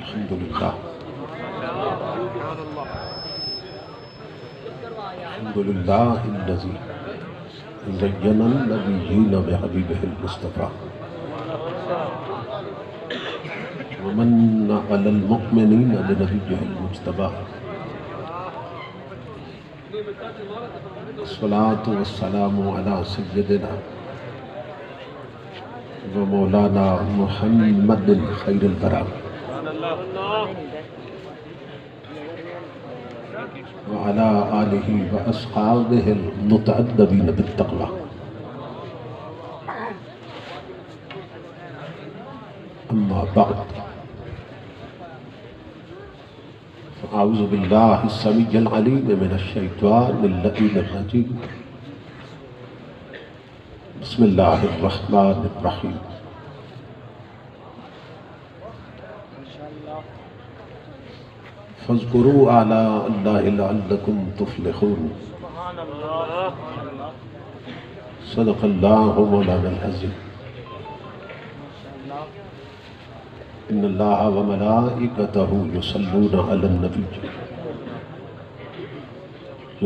الحمد للہ الحمد للہ الذی زین النبیین بحبیبہ المصطفیٰ ومن علی المؤمنین بنبیہ المجتبیٰ الصلاة والسلام علی سیدنا ومولانا محمد خیر البراء وعلى آلہ واصحابہ المتأدبین بالتقوی اما بعد فاعوذ باللہ السمیع العلیم من الشیطان اللعین الرجیم بسم اللہ الرحمن الرحیم فاذکروا آلاء اللہ لعلکم تفلحون صدق اللہ مولانا العظیم ان اللہ وملائکتہ یصلون علی النبی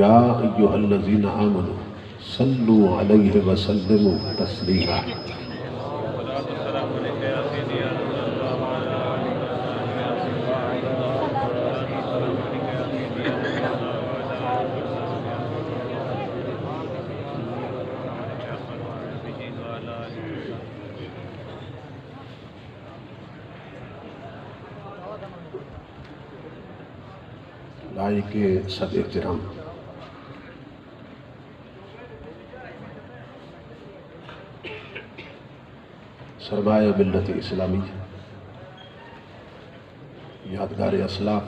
یا ایہا الذین آمنوا صلوا علیہ وسلموا تسلیما لائق سب احترام سرمایہ ملت اسلامی یادگار اسلاف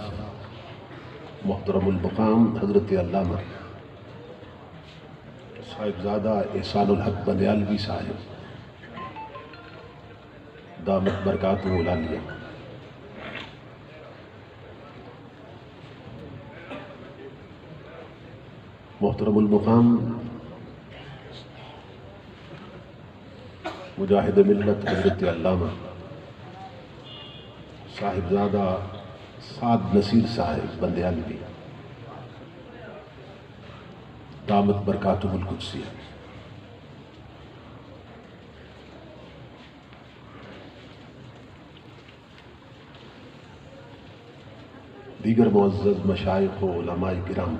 محترم المقام حضرت علامہ صاحبزادہ احسان الحق بندیالوی صاحب دامت برکاتہ العالیہ، محترم المقام مجاہد ملت حضرت علامہ صاحبزادہ سعد نصیر صاحب بندیالوی دامت برکاتہ القدسیہ، دیگر معزز مشائخ و علماء کرام،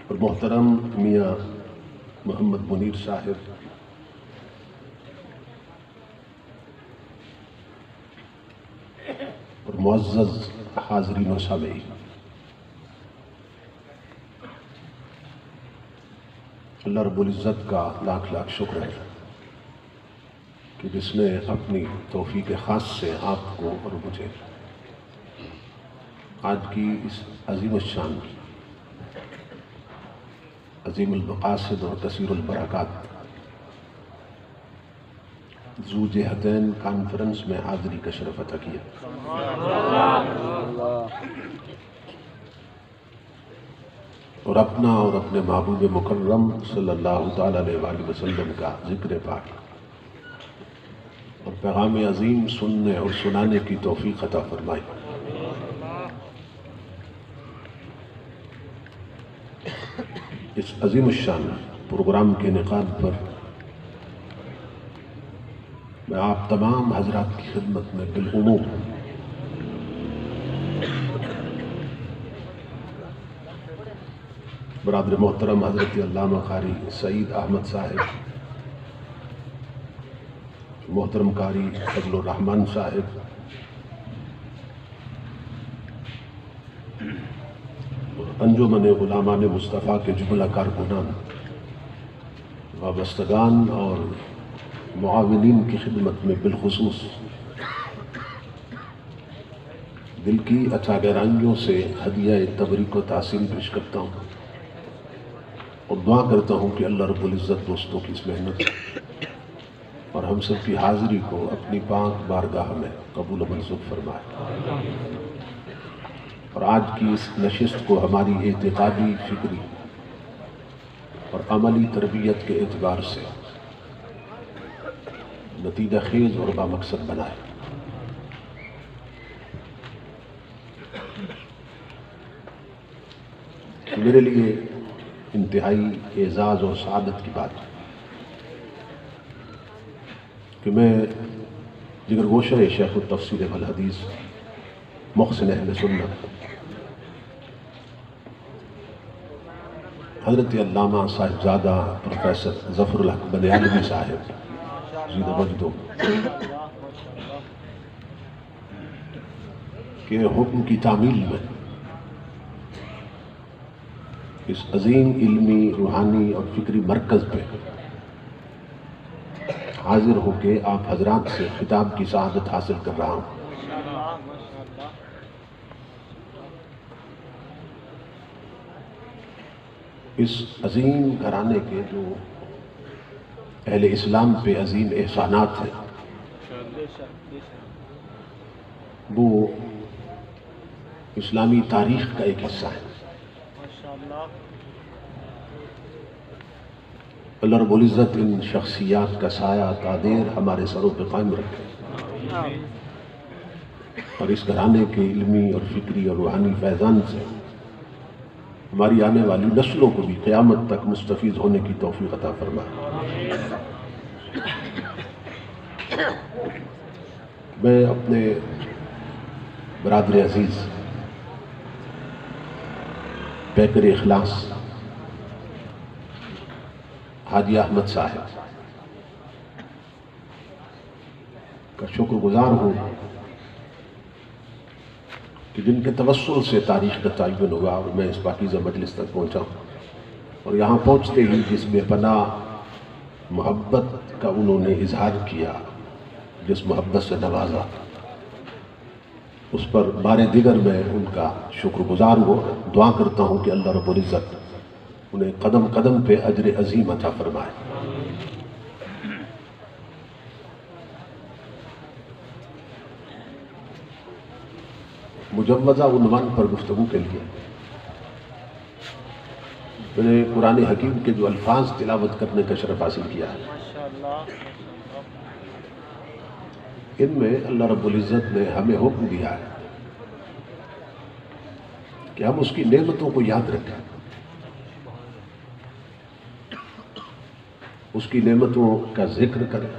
اور محترم میاں محمد منیر صاحب، اور معزز حاضرین و سامعین، اللہ رب العزت کا لاکھ لاکھ شکر ہے کہ جس نے اپنی توفیق خاص سے آپ کو اور مجھے آج کی اس عظیم الشان عظیم المقاصد اور کثیر البرکات ذو جہتین کانفرنس میں حاضری کا شرف عطا کیا۔ اور اپنا اور اپنے محبوب مکرم صلی اللہ تعالیٰ علیہ وآلہ وسلم کا ذکر پاک اور پیغام عظیم سننے اور سنانے کی توفیق عطا فرمائی۔ اس عظیم الشان پروگرام کے انعقاد پر میں آپ تمام حضرات کی خدمت میں بالعموم برادر محترم حضرت علامہ قاری سعید احمد صاحب، محترم قاری فضل الرحمن صاحب، انجمن غلامان مصطفیٰ کے جملہ کارکنان، وابستگان اور معاونین کی خدمت میں بالخصوص دل کی اچھا گہرائیوں سے ہدیہ تبریک و تحسین پیش کرتا ہوں اور دعا کرتا ہوں کہ اللہ رب العزت دوستوں کی اس محنت اور ہم سب کی حاضری کو اپنی پاک بارگاہ میں قبول و منظور فرمائے، اور آج کی اس نشست کو ہماری اعتقادی، فکری اور عملی تربیت کے اعتبار سے نتیجہ خیز اور بامقصد بنائے۔ میرے لیے انتہائی اعزاز اور سعادت کی بات ہے کہ میں جگر گوشہ شیخ التفسیر والحدیث محسن اہل سنت حضرت علامہ صاحبزادہ پروفیسر ظفر الحق بندیالوی صاحب زید مجدو کے حکم کی تعمیل میں اس عظیم علمی، روحانی اور فکری مرکز پہ حاضر ہو کے آپ حضرات سے خطاب کی سعادت حاصل کر رہا ہوں۔ اس عظیم گھرانے کے جو اہل اسلام پہ عظیم احسانات ہیں وہ اسلامی تاریخ کا ایک حصہ ہے۔ اللہ رب العزت ان شخصیات کا سایہ قادر ہمارے سروں پہ قائم رکھے اور اس گھرانے کے علمی اور فکری اور روحانی فیضان سے ہماری آنے والی نسلوں کو بھی قیامت تک مستفید ہونے کی توفیق عطا فرمائے۔ میں اپنے برادر عزیز پیکر اخلاص حاجی احمد صاحب کا شکر گزار ہوں کہ جن کے توسل سے تاریخ کا تعین ہوا اور میں اس پاکیزہ مجلس تک پہنچا ہوں، اور یہاں پہنچتے ہی جس بے پناہ محبت کا انہوں نے اظہار کیا، جس محبت سے نوازا، اس پر بار دیگر میں ان کا شکر گزار ہوں۔ دعا کرتا ہوں کہ اللہ رب العزت انہیں قدم قدم پہ اجر عظیم عطا فرمائے۔ مجوزہ عنوان پر گفتگو کے لیے میں نے قرآن حکیم کے جو الفاظ تلاوت کرنے کا شرف حاصل کیا ہے، ان میں اللہ رب العزت نے ہمیں حکم دیا ہے کہ ہم اس کی نعمتوں کو یاد رکھیں، اس کی نعمتوں کا ذکر کریں،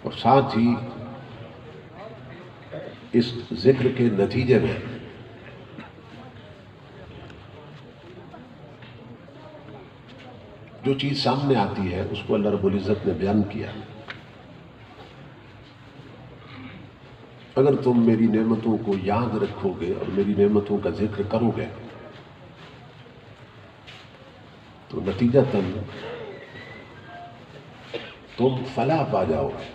اور ساتھ ہی اس ذکر کے نتیجے میں جو چیز سامنے آتی ہے اس کو اللہ رب العزت نے بیان کیا۔ اگر تم میری نعمتوں کو یاد رکھو گے اور میری نعمتوں کا ذکر کرو گے تو نتیجتاً تم فلاح پا جاؤ گے۔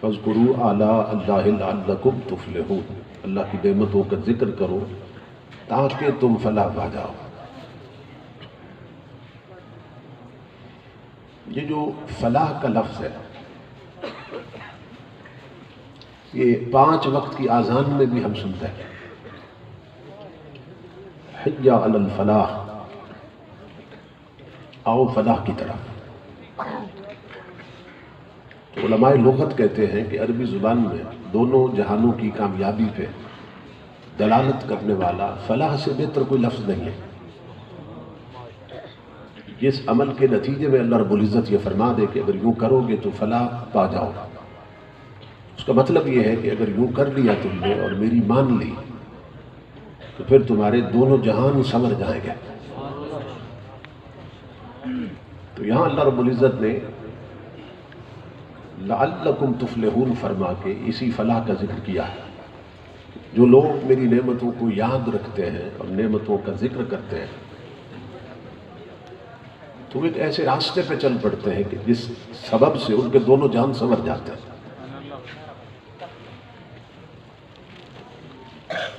فاذکروا آلاء اللہ لعلکم تفلحون، اللہ کی نعمتوں کا ذکر کرو تاکہ تم فلاح پا جاؤ۔ یہ جو فلاح کا لفظ ہے یہ 5 وقت کی آذان میں بھی ہم سنتے ہیں، حی علی الفلاح، آؤ فلاح کی طرف۔ تو علماء لغت کہتے ہیں کہ عربی زبان میں دونوں جہانوں کی کامیابی پہ دلالت کرنے والا فلاح سے بہتر کوئی لفظ نہیں ہے۔ جس عمل کے نتیجے میں اللہ رب العزت یہ فرما دے کہ اگر یوں کرو گے تو فلاح پا جاؤ، اس کا مطلب یہ ہے کہ اگر یوں کر لیا تم نے اور میری مان لی تو پھر تمہارے دونوں جہان سنور جائیں گے۔ تو یہاں اللہ رب العزت نے لعلکم تفلحون فرما کے اسی فلاح کا ذکر کیا ہے۔ جو لوگ میری نعمتوں کو یاد رکھتے ہیں اور نعمتوں کا ذکر کرتے ہیں تو وہ ایک ایسے راستے پہ چل پڑتے ہیں کہ جس سبب سے ان کے دونوں جان سنور جاتے ہیں۔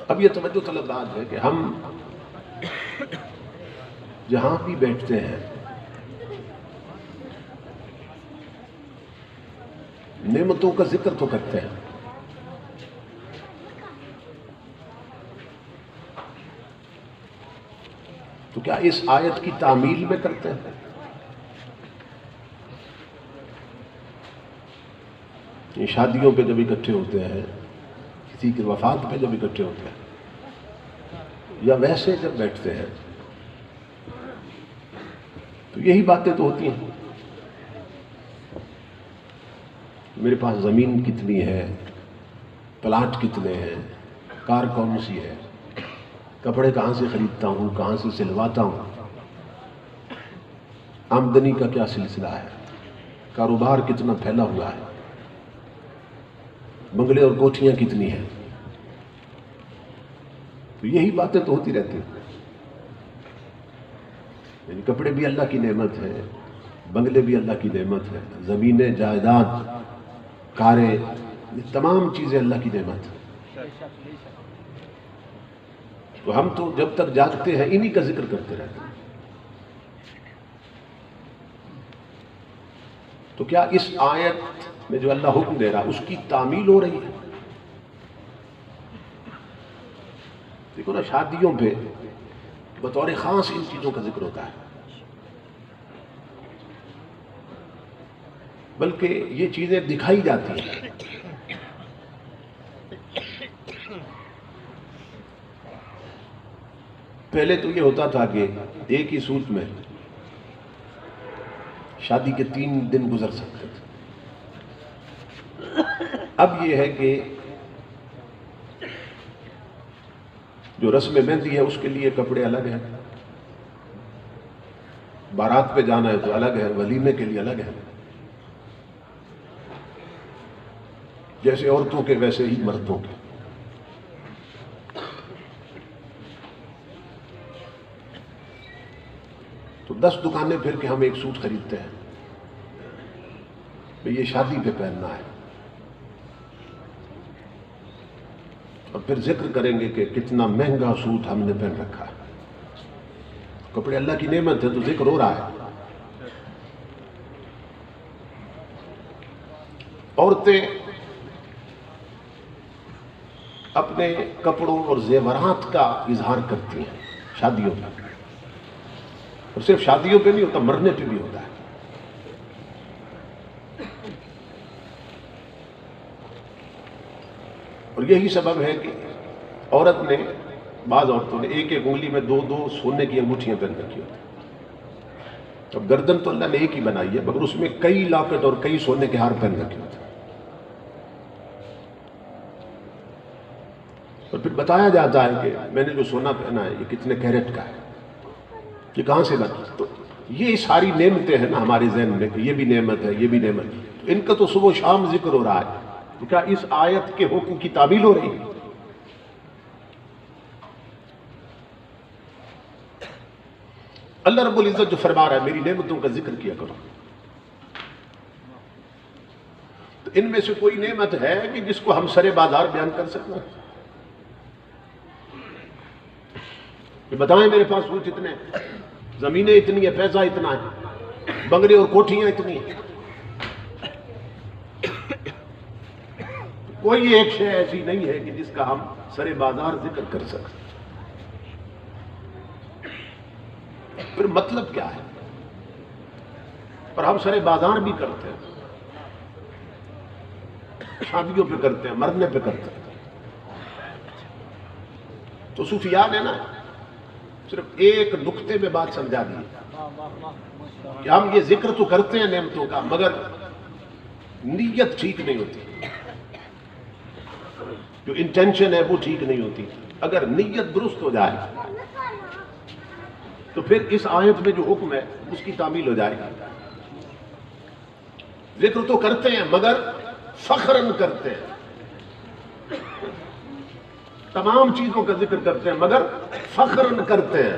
اب یہ توجہ طلب بات ہے کہ ہم جہاں بھی بیٹھتے ہیں نعمتوں کا ذکر تو کرتے ہیں، تو کیا اس آیت کی تعمیل میں کرتے ہیں؟ یہ شادیوں پہ جب اکٹھے ہوتے ہیں، کسی کی وفات پہ جب اکٹھے ہوتے ہیں، یا ویسے جب بیٹھتے ہیں، تو یہی باتیں تو ہوتی ہیں. میرے پاس زمین کتنی ہے، پلاٹ کتنے ہیں، کار کون سی ہے، کپڑے کہاں سے خریدتا ہوں، کہاں سے سلواتا ہوں، آمدنی کا کیا سلسلہ ہے، کاروبار کتنا پھیلا ہوا ہے، بنگلے اور کوٹھیاں کتنی ہیں. تو یہی باتیں تو ہوتی رہتی ہیں. یعنی کپڑے بھی اللہ کی نعمت ہے، بنگلے بھی اللہ کی نعمت ہے، زمینیں، جائیداد، کاریں، یہ تمام چیزیں اللہ کی نعمت ہے. تو ہم تو جب تک جاگتے ہیں انہی کا ذکر کرتے رہتے ہیں. تو کیا اس آیت میں جو اللہ حکم دے رہا اس کی تعمیل ہو رہی ہے؟ دیکھو نا، شادیوں پہ بطور خاص ان چیزوں کا ذکر ہوتا ہے، بلکہ یہ چیزیں دکھائی جاتی ہیں. پہلے تو یہ ہوتا تھا کہ ایک ہی سوت میں شادی کے 3 دن گزر سکتے تھے. اب یہ ہے کہ جو رسم مہندی ہے اس کے لیے کپڑے الگ ہیں، بارات پہ جانا ہے تو الگ ہے، ولیمے کے لیے الگ ہے. جیسے عورتوں کے ویسے ہی مردوں کے. تو 10 دکانیں پھر کے ہم ایک سوٹ خریدتے ہیں، یہ شادی پہ پہننا ہے، اور پھر ذکر کریں گے کہ کتنا مہنگا سوٹ ہم نے پہن رکھا ہے. کپڑے اللہ کی نعمت ہے تو ذکر ہو رہا ہے. عورتیں اپنے کپڑوں اور زیورات کا اظہار کرتی ہیں شادیوں میں، اور صرف شادیوں پہ نہیں ہوتا، مرنے پہ بھی ہوتا ہے. اور یہی سبب ہے کہ عورت نے، بعض عورتوں نے ایک ایک انگلی میں 2 سونے کی انگوٹھیاں پہن رکھی ہوتی ہیں. اب گردن تو اللہ نے ایک ہی بنائی ہے، مگر اس میں کئی لاکٹ اور کئی سونے کے ہار پہن رکھے ہوتے ہیں. اور پھر بتایا جاتا ہے کہ میں نے جو سونا پہنا ہے یہ کتنے کیرٹ کا ہے، یہ کہاں سے بنا. تو یہ ساری نعمتیں ہیں نا ہمارے ذہن میں کہ یہ بھی نعمت ہے، یہ بھی نعمت ہے. تو ان کا تو صبح و شام ذکر ہو رہا ہے. تو کیا اس آیت کے حکم کی تعمیل ہو رہی ہے؟ اللہ رب العزت جو فرما رہا ہے میری نعمتوں کا ذکر کیا کرو. تو ان میں سے کوئی نعمت ہے کہ جس کو ہم سرے بازار بیان کر سکتے ہیں؟ کہ بتائیں میرے پاس سوچ اتنے ہیں، زمینیں اتنی ہیں، پیسہ اتنا ہے، بنگلے اور کوٹھیاں اتنی ہیں. کوئی ایک شے ایسی نہیں ہے کہ جس کا ہم سرے بازار ذکر کر سکیں. پھر مطلب کیا ہے؟ اور ہم سرے بازار بھی کرتے ہیں، شادیوں پہ کرتے ہیں، مرنے پہ کرتے ہیں. تو صوفیاء نے نا صرف ایک نقطے میں بات سمجھا دی کہ ہم یہ ذکر تو کرتے ہیں نعمتوں کا، مگر نیت ٹھیک نہیں ہوتی. جو انٹینشن ہے وہ ٹھیک نہیں ہوتی. اگر نیت درست ہو جائے تو پھر اس آیت میں جو حکم ہے اس کی تعمیل ہو جائے گا. ذکر تو کرتے ہیں مگر فخراً کرتے ہیں، تمام چیزوں کا ذکر کرتے ہیں مگر فخراً کرتے ہیں.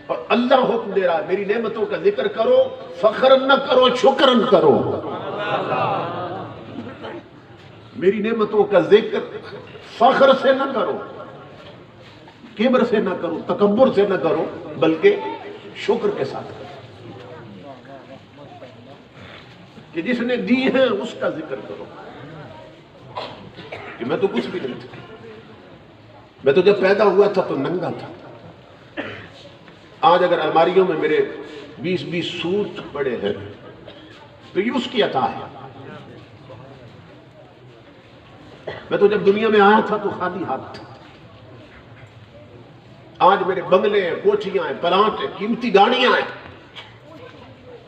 اور اللہ حکم دے رہا ہے میری نعمتوں کا ذکر کرو، فخراً نہ کرو، شکراً کرو. میری نعمتوں کا ذکر فخر سے نہ کرو، کبر سے نہ کرو، تکبر سے نہ کرو، بلکہ شکر کے ساتھ کرو کہ جس نے دی ہے اس کا ذکر کرو. کہ میں تو کچھ بھی نہیں تھا، میں تو جب پیدا ہوا تھا تو ننگا تھا، آج اگر الماریوں میں میرے 20 سوٹ پڑے ہیں تو یہ اس کی عطا ہے. میں تو جب دنیا میں آیا تھا تو خالی ہاتھ تھا. آج میرے بنگلے ہیں، کوٹھیاں ہیں، پلانٹ ہیں، قیمتی گاڑیاں ہیں،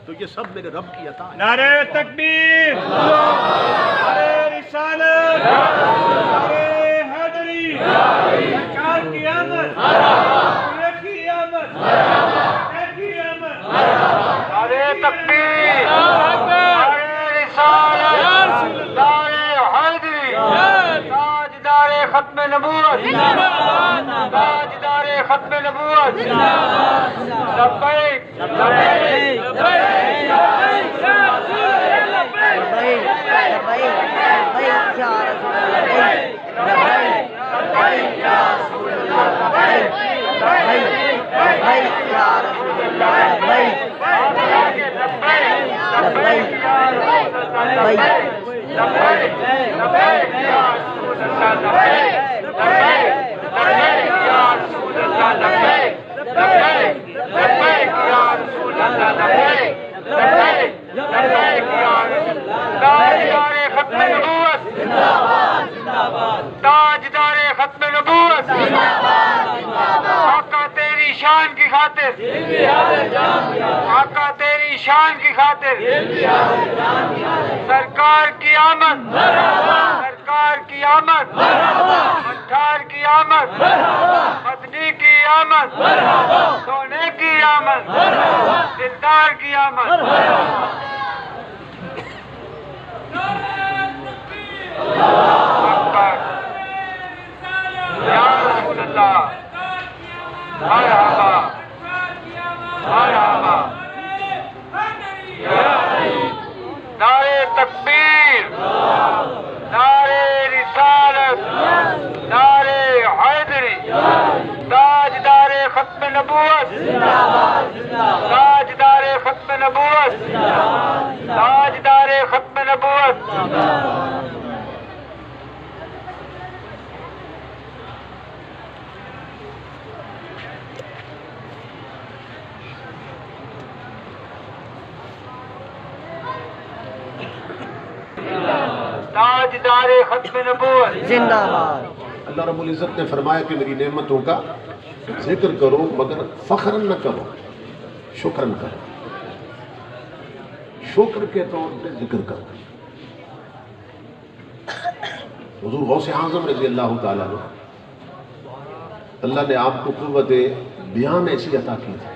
تو یہ سب میرے رب کی عطا ہے. نعرہ تکبیر، نعرہ رسالت، نعرہ حیدری، سرکار کی آمد، سورج کی آمد، کی آمد. نعرہ تکبیر، نعرہ رسالت، نعرہ حیدری، تاجدار ختم نبوت، تاجدار ختم نبوت. لبیک لبیک لبیک تاجدار ختم نبوت. آقا تیری شان کی خاطر، آقا تیری شان کی خاطر، سرکار کی آمد، سرکار کی آمد، مٹھار کی آمد، مدنی کی آمد، سونے کی آمد، دلدار کی آمد. یا رسول اللہ، مرحبا مرحبا. نعرہ تکبیر، نعرہ رسالت، نعرہ حیدری، تاجدار ختم نبوت، تاجدار ختم نبوت، تاجدار ختم نبوت. تاجدار ختم نبوت زندہ باد. اللہ رب العزت نے فرمایا کہ میری نعمتوں کا ذکر کرو مگر فخر نہ کرو، شکر کرو. شکر کے طور پہ ذکر کرو. حضور غوث اعظم رضی اللہ تعالیٰ عنہ، اللہ نے آپ کو قوت بیان ایسی عطا کی تھی.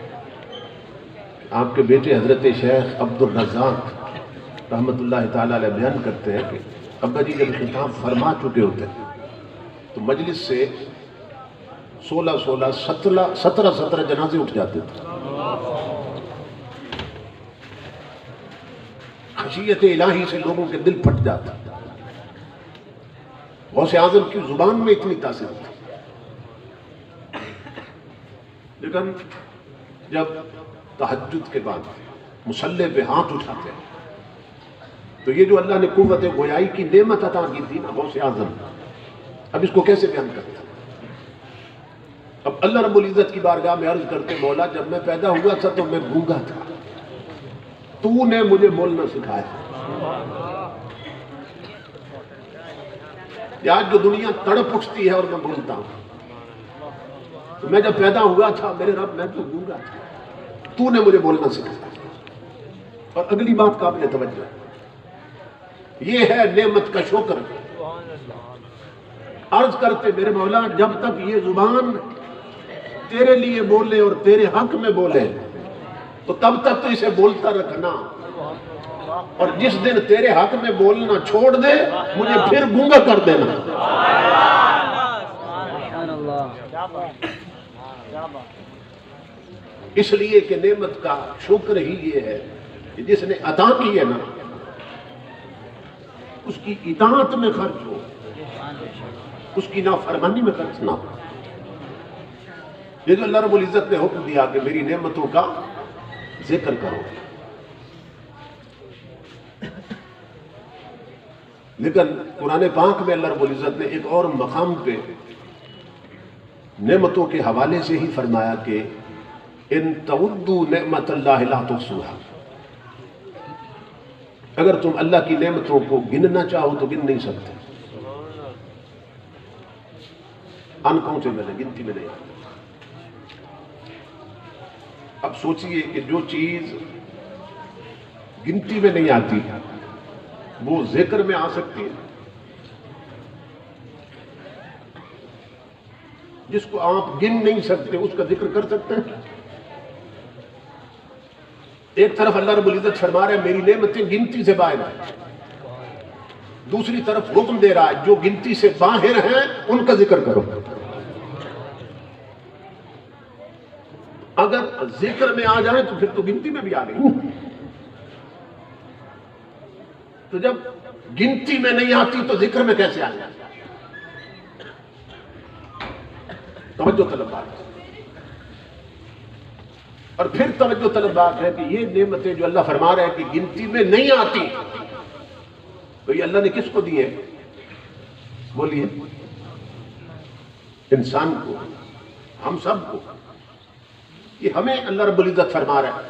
آپ کے بیٹے حضرت شیخ عبد الرزاق رحمت اللہ تعالیٰ علیہ بیان کرتے ہیں کہ ابا جی جب خطاب فرما چکے ہوتے تو مجلس سے 17 جنازے اٹھ جاتے تھے. خشیت الہی سے لوگوں کے دل پھٹ جاتا. غوث اعظم کی زبان میں اتنی تاثیر تھی. لیکن جب تہجد کے بعد مصلی پہ ہاتھ اٹھاتے ہیں تو یہ جو اللہ نے قوت گویائی کی نعمت عطا کی تھی نا غوث اعظم، اب اس کو کیسے بیان کرتا. اب اللہ رب العزت کی بارگاہ میں عرض کرتے، مولا جب میں پیدا ہوا تھا تو میں گونگا تھا، تو نے مجھے بولنا سکھایا. آج جو دنیا تڑپ اٹھتی ہے اور میں بولتا ہوں، تو میں جب پیدا ہوا تھا میرے رب میں تو گونگا تھا، تو نے مجھے بولنا سکھایا. اور اگلی بات قابل توجہ، یہ ہے نعمت کا شکر. عرض کرتے میرے مولا جب تک یہ زبان تیرے لیے بولے اور تیرے حق میں بولے تو تب تک تو اسے بولتا رکھنا، اور جس دن تیرے حق میں بولنا چھوڑ دے مجھے پھر گونگا کر دینا. اس لیے کہ نعمت کا شکر ہی یہ ہے کہ جس نے عطا کی ہے نا اس کی اطاعت میں خرچ ہو، اس کی نافرمانی میں خرچ نہ ہو. یہ جو اللہ رب العزت نے حکم دیا کہ میری نعمتوں کا ذکر کرو. لیکن قرآن پاک میں اللہ رب العزت نے ایک اور مقام پہ نعمتوں کے حوالے سے ہی فرمایا کہ ان تعدوا نعمت اللہ لا تحصوها، اگر تم اللہ کی نعمتوں کو گننا چاہو تو گن نہیں سکتے، انکاؤنٹیبل ہے، گنتی میں نہیں آتی۔ اب سوچئے کہ جو چیز گنتی میں نہیں آتی وہ ذکر میں آ سکتی ہے، جس کو آپ گن نہیں سکتے اس کا ذکر کر سکتے ہیں۔ ایک طرف اللہ رب العزت فرما رہا ہے میری نعمتیں گنتی سے باہر ہیں، دوسری طرف حکم دے رہا ہے جو گنتی سے باہر ہیں ان کا ذکر کرو۔ اگر ذکر میں آ جائیں تو پھر تو گنتی میں بھی آ گئی، تو جب گنتی میں نہیں آتی تو ذکر میں کیسے آ جائے؟ توجہ طلب بات، اور پھر توجہ طلب بات ہے کہ یہ نعمتیں جو اللہ فرما رہا ہے کہ گنتی میں نہیں آتی، تو یہ اللہ نے کس کو دی ہے؟ بولیے، انسان کو، ہم سب کو۔ یہ ہمیں اللہ رب العزت فرما رہا ہے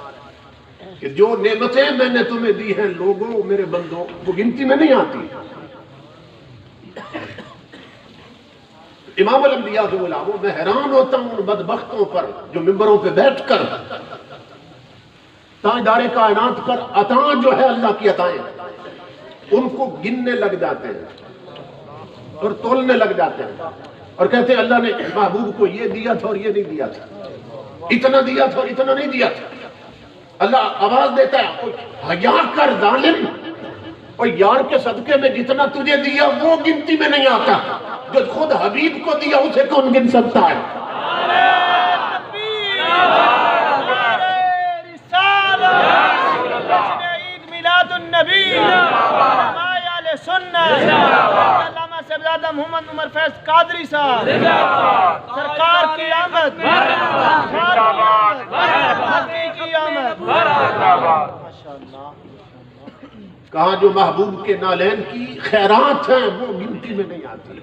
کہ جو نعمتیں میں نے تمہیں دی ہیں لوگوں، میرے بندوں، وہ گنتی میں نہیں آتی۔ امام الانبیاء سے بولا وہ میں حیران ہوتا ہوں ان بدبختوں پر جو ممبروں پہ بیٹھ کر تاجدار کائنات پر عطا جو ہے اللہ کی عطائیں ان کو گننے لگ جاتے ہیں اور تولنے لگ جاتے ہیں اور کہتے ہیں اللہ نے محبوب کو یہ دیا تھا اور یہ نہیں دیا تھا، اتنا دیا تھا اور اتنا نہیں دیا تھا۔ اللہ آواز دیتا ہے حیا کر ظالم، اور یار کے صدقے میں جتنا تجھے دیا وہ گنتی میں نہیں آتا، جو خود حبیب کو دیا اسے کون گن سکتا ہے؟ عید میلاد النبی، علماء اہل سنت، علامہ صاحبزادہ محمد عمر فیض قادری صاحب، سرکار کی آمد، مکی کی آمد، کہاں جو محبوب کے نالین کی خیرات ہیں وہ گنتی میں نہیں آتی،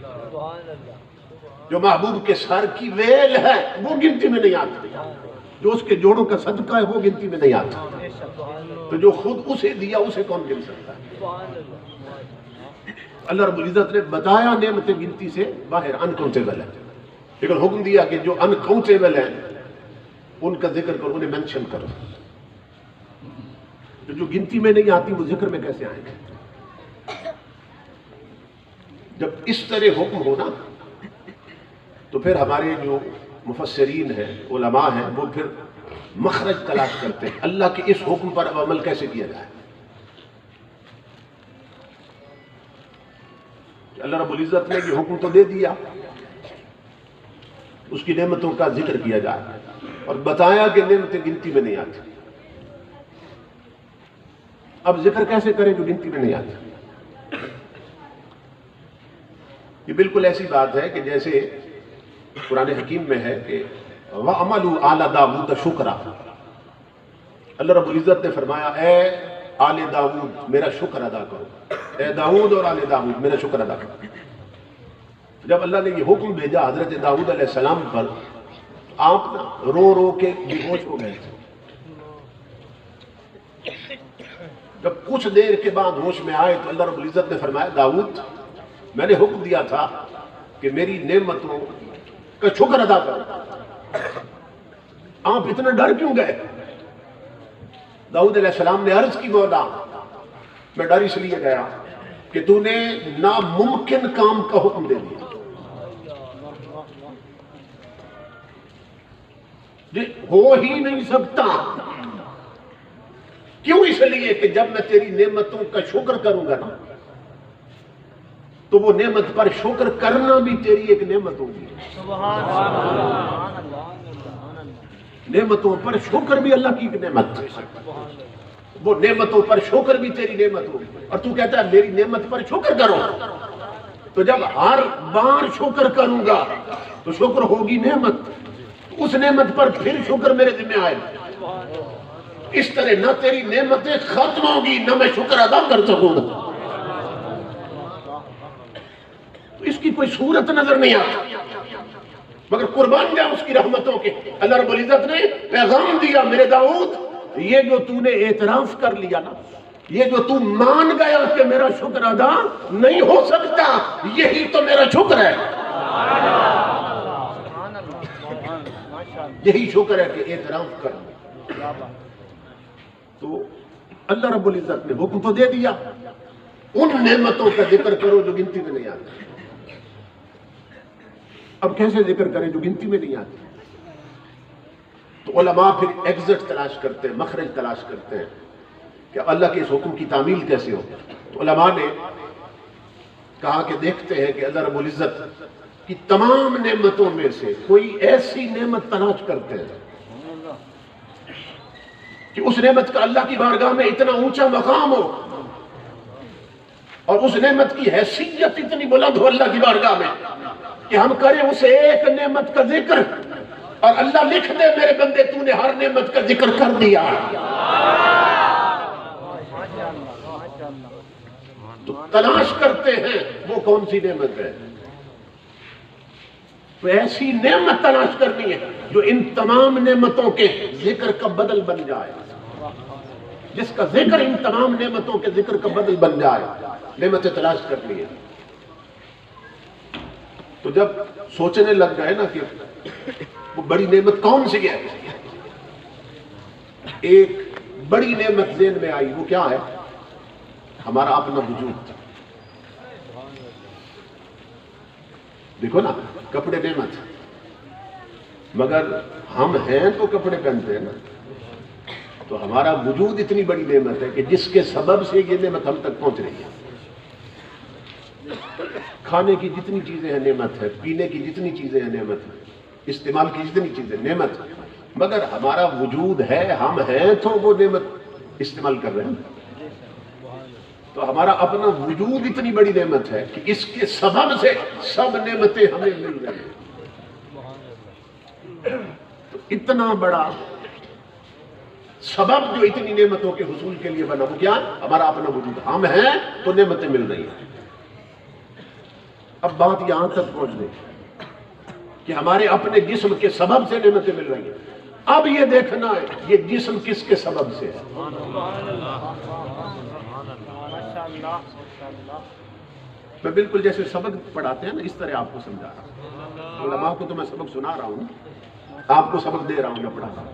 جو محبوب کے سر کی ویل ہے وہ گنتی میں نہیں آتی، جو اس کے جوڑوں کا صدقہ ہے وہ گنتی میں نہیں آتا، تو جو خود اسے دیا اسے کون گن سکتا ہے؟ اللہ رب العزت نے بتایا نعمتیں گنتی سے باہر، انکاؤنٹیبل ہے، لیکن حکم دیا کہ جو انکاؤنٹیبل ہیں ان کا ذکر کرو، انہیں مینشن کرو۔ جو گنتی میں نہیں آتی وہ ذکر میں کیسے آئیں گے؟ جب اس طرح حکم ہونا تو پھر ہمارے جو مفسرین ہیں، علماء ہیں، وہ پھر مخرج تلاش کرتے ہیں اللہ کے اس حکم پر عمل کیسے کیا جائے۔ اللہ رب العزت نے یہ حکم تو دے دیا، اس کی نعمتوں کا ذکر کیا جائے اور بتایا کہ نعمتیں گنتی میں نہیں آتی، اب ذکر کیسے کریں جو گنتی میں نہیں آتی؟ یہ بالکل ایسی بات ہے کہ جیسے قرآن حکیم میں ہے کہ وَعَمَلُوا آلَ داود شکرا، اللہ رب العزت نے فرمایا اے آل داود میرا شکر ادا کرو، اے داود اور آل داود میرا شکر ادا کرو۔ جب اللہ نے یہ حکم بھیجا حضرت داود علیہ السلام پر، آپ رو رو کے بے ہوش ہو گئے تھے۔ جب کچھ دیر کے بعد ہوش میں آئے تو اللہ رب العزت نے فرمایا داؤد میں نے حکم دیا تھا کہ میری نعمتوں کا شکر ادا کرو، آپ اتنا ڈر کیوں گئے؟ داؤد علیہ السلام نے عرض کی مولا میں ڈر اس لیے گیا کہ تو نے ناممکن کام کا حکم دے دیا، ہو ہی نہیں سکتا۔ کیوں؟ اس لیے کہ جب میں تیری نعمتوں کا شکر کروں گا نا تو وہ نعمت پر شکر کرنا بھی تیری ایک نعمت ہوگی۔ نعمتوں پر شکر بھی اللہ کی ایک نعمت ہے، وہ نعمتوں پر شکر بھی تیری نعمت ہوگی، اور تو کہتا ہے میری نعمت پر شکر کرو، تو جب ہر بار شکر کروں گا تو شکر ہوگی نعمت، اس نعمت پر پھر شکر میرے ذمہ آئے، اس طرح نہ تیری نعمتیں ختم ہوگی نہ میں شکر ادا کر سکوں گا۔ اس کی کوئی صورت نظر نہیں آتی۔ مگر قربان جا اس کی رحمتوں کے. اللہ رب العزت نے پیغام دیا میرے داؤد یہ جو تو نے اعتراف کر لیا نا, یہ جو تو مان گیا کہ میرا شکر ادا نہیں ہو سکتا, یہی تو میرا شکر ہے. یہی شکر ہے کہ اعتراف کر لیا. تو اللہ رب العزت نے حکم تو دے دیا, ان نعمتوں کا ذکر کرو جو گنتی میں نہیں آتی. اب کیسے ذکر کریں جو گنتی میں نہیں آتی؟ تو علماء پھر ایگزٹ تلاش کرتے ہیں, مخرج تلاش کرتے ہیں کہ اللہ کے اس حکم کی تعمیل کیسے ہو. تو علماء نے کہا کہ دیکھتے ہیں کہ اللہ رب العزت کی تمام نعمتوں میں سے کوئی ایسی نعمت تلاش کرتے ہیں کہ اس نعمت کا اللہ کی بارگاہ میں اتنا اونچا مقام ہو اور اس نعمت کی حیثیت اتنی بلند ہو اللہ کی بارگاہ میں کہ ہم کریں اس ایک نعمت کا ذکر اور اللہ لکھ دے میرے بندے تو نے ہر نعمت کا ذکر کر دیا. تو تلاش کرتے ہیں وہ کون سی نعمت ہے. تو ایسی نعمت تلاش کرنی ہے جو ان تمام نعمتوں کے ذکر کا بدل بن جائے, جس کا ذکر ان تمام نعمتوں کے ذکر کا بدل بن جائے. نعمتیں تلاش کرنی ہے. تو جب سوچنے لگ گئے نا کہ وہ بڑی نعمت کون سی ہے, ایک بڑی نعمت ذہن میں آئی. وہ کیا ہے؟ ہمارا اپنا وجود. دیکھو نا, کپڑے نعمت مگر ہم ہیں تو کپڑے پہنتے ہیں نا. تو ہمارا وجود اتنی بڑی نعمت ہے کہ جس کے سبب سے یہ نعمت ہم تک پہنچ رہی ہے. کھانے کی جتنی چیزیں ہیں نعمت ہے, پینے کی جتنی چیزیں ہیں نعمت ہے, استعمال کی جتنی چیزیں نعمت ہے. مگر ہمارا وجود ہے, ہم ہیں تو وہ نعمت استعمال کر رہے ہیں. تو ہمارا اپنا وجود اتنی بڑی نعمت ہے کہ اس کے سبب سے سب نعمتیں ہمیں مل رہی ہیں. تو اتنا بڑا سبب جو اتنی نعمتوں کے حصول کے لیے بنا وہ کیا؟ ہمارا اپنا وجود. ہم ہیں تو نعمتیں مل رہی ہیں. اب بات یہاں تک پہنچ گئی کہ ہمارے اپنے جسم کے سبب سے نعمتیں مل رہی ہیں. اب یہ دیکھنا ہے یہ جسم کس کے سبب سے ہے. میں بالکل جیسے سبق پڑھاتے ہیں نا اس طرح آپ کو سمجھا رہا ہوں. علماء کو تو میں سبق سنا رہا ہوں, آپ کو سبق دے رہا ہوں, میں پڑھا رہا ہوں.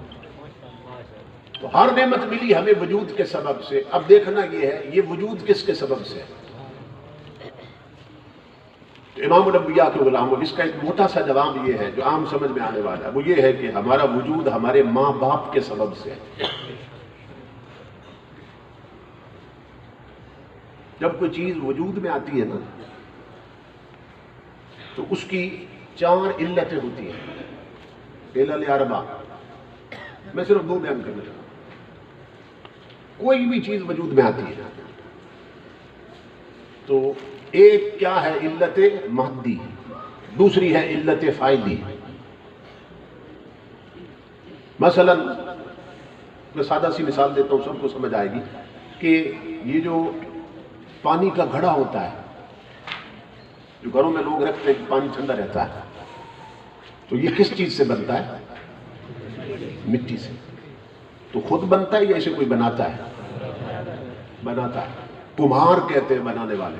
تو ہر نعمت ملی ہمیں وجود کے سبب سے. اب دیکھنا یہ ہے یہ وجود کس کے سبب سے ہے. امام الانبیاء کے غلاموں, اس کا ایک موٹا سا جواب یہ ہے جو عام سمجھ میں آنے والا ہے. وہ یہ ہے کہ ہمارا وجود ہمارے ماں باپ کے سبب سے ہے. جب کوئی چیز وجود میں آتی ہے نا تو اس کی 4 علتیں ہوتی ہیں. علل اربع, میں صرف 2 بیان کرنا چاہتا ہوں. کوئی بھی چیز وجود میں آتی ہے تو ایک کیا ہے علت مادی, دوسری ہے علت فائلی. مثلا میں سادہ سی مثال دیتا ہوں, سب کو سمجھ آئے گی کہ یہ جو پانی کا گھڑا ہوتا ہے جو گھروں میں لوگ رکھتے ہیں کہ پانی ٹھنڈا رہتا ہے, تو یہ کس چیز سے بنتا ہے؟ مٹی سے. تو خود بنتا ہے یا اسے کوئی بناتا ہے؟ بناتا ہے. کمہار کہتے ہیں بنانے والے.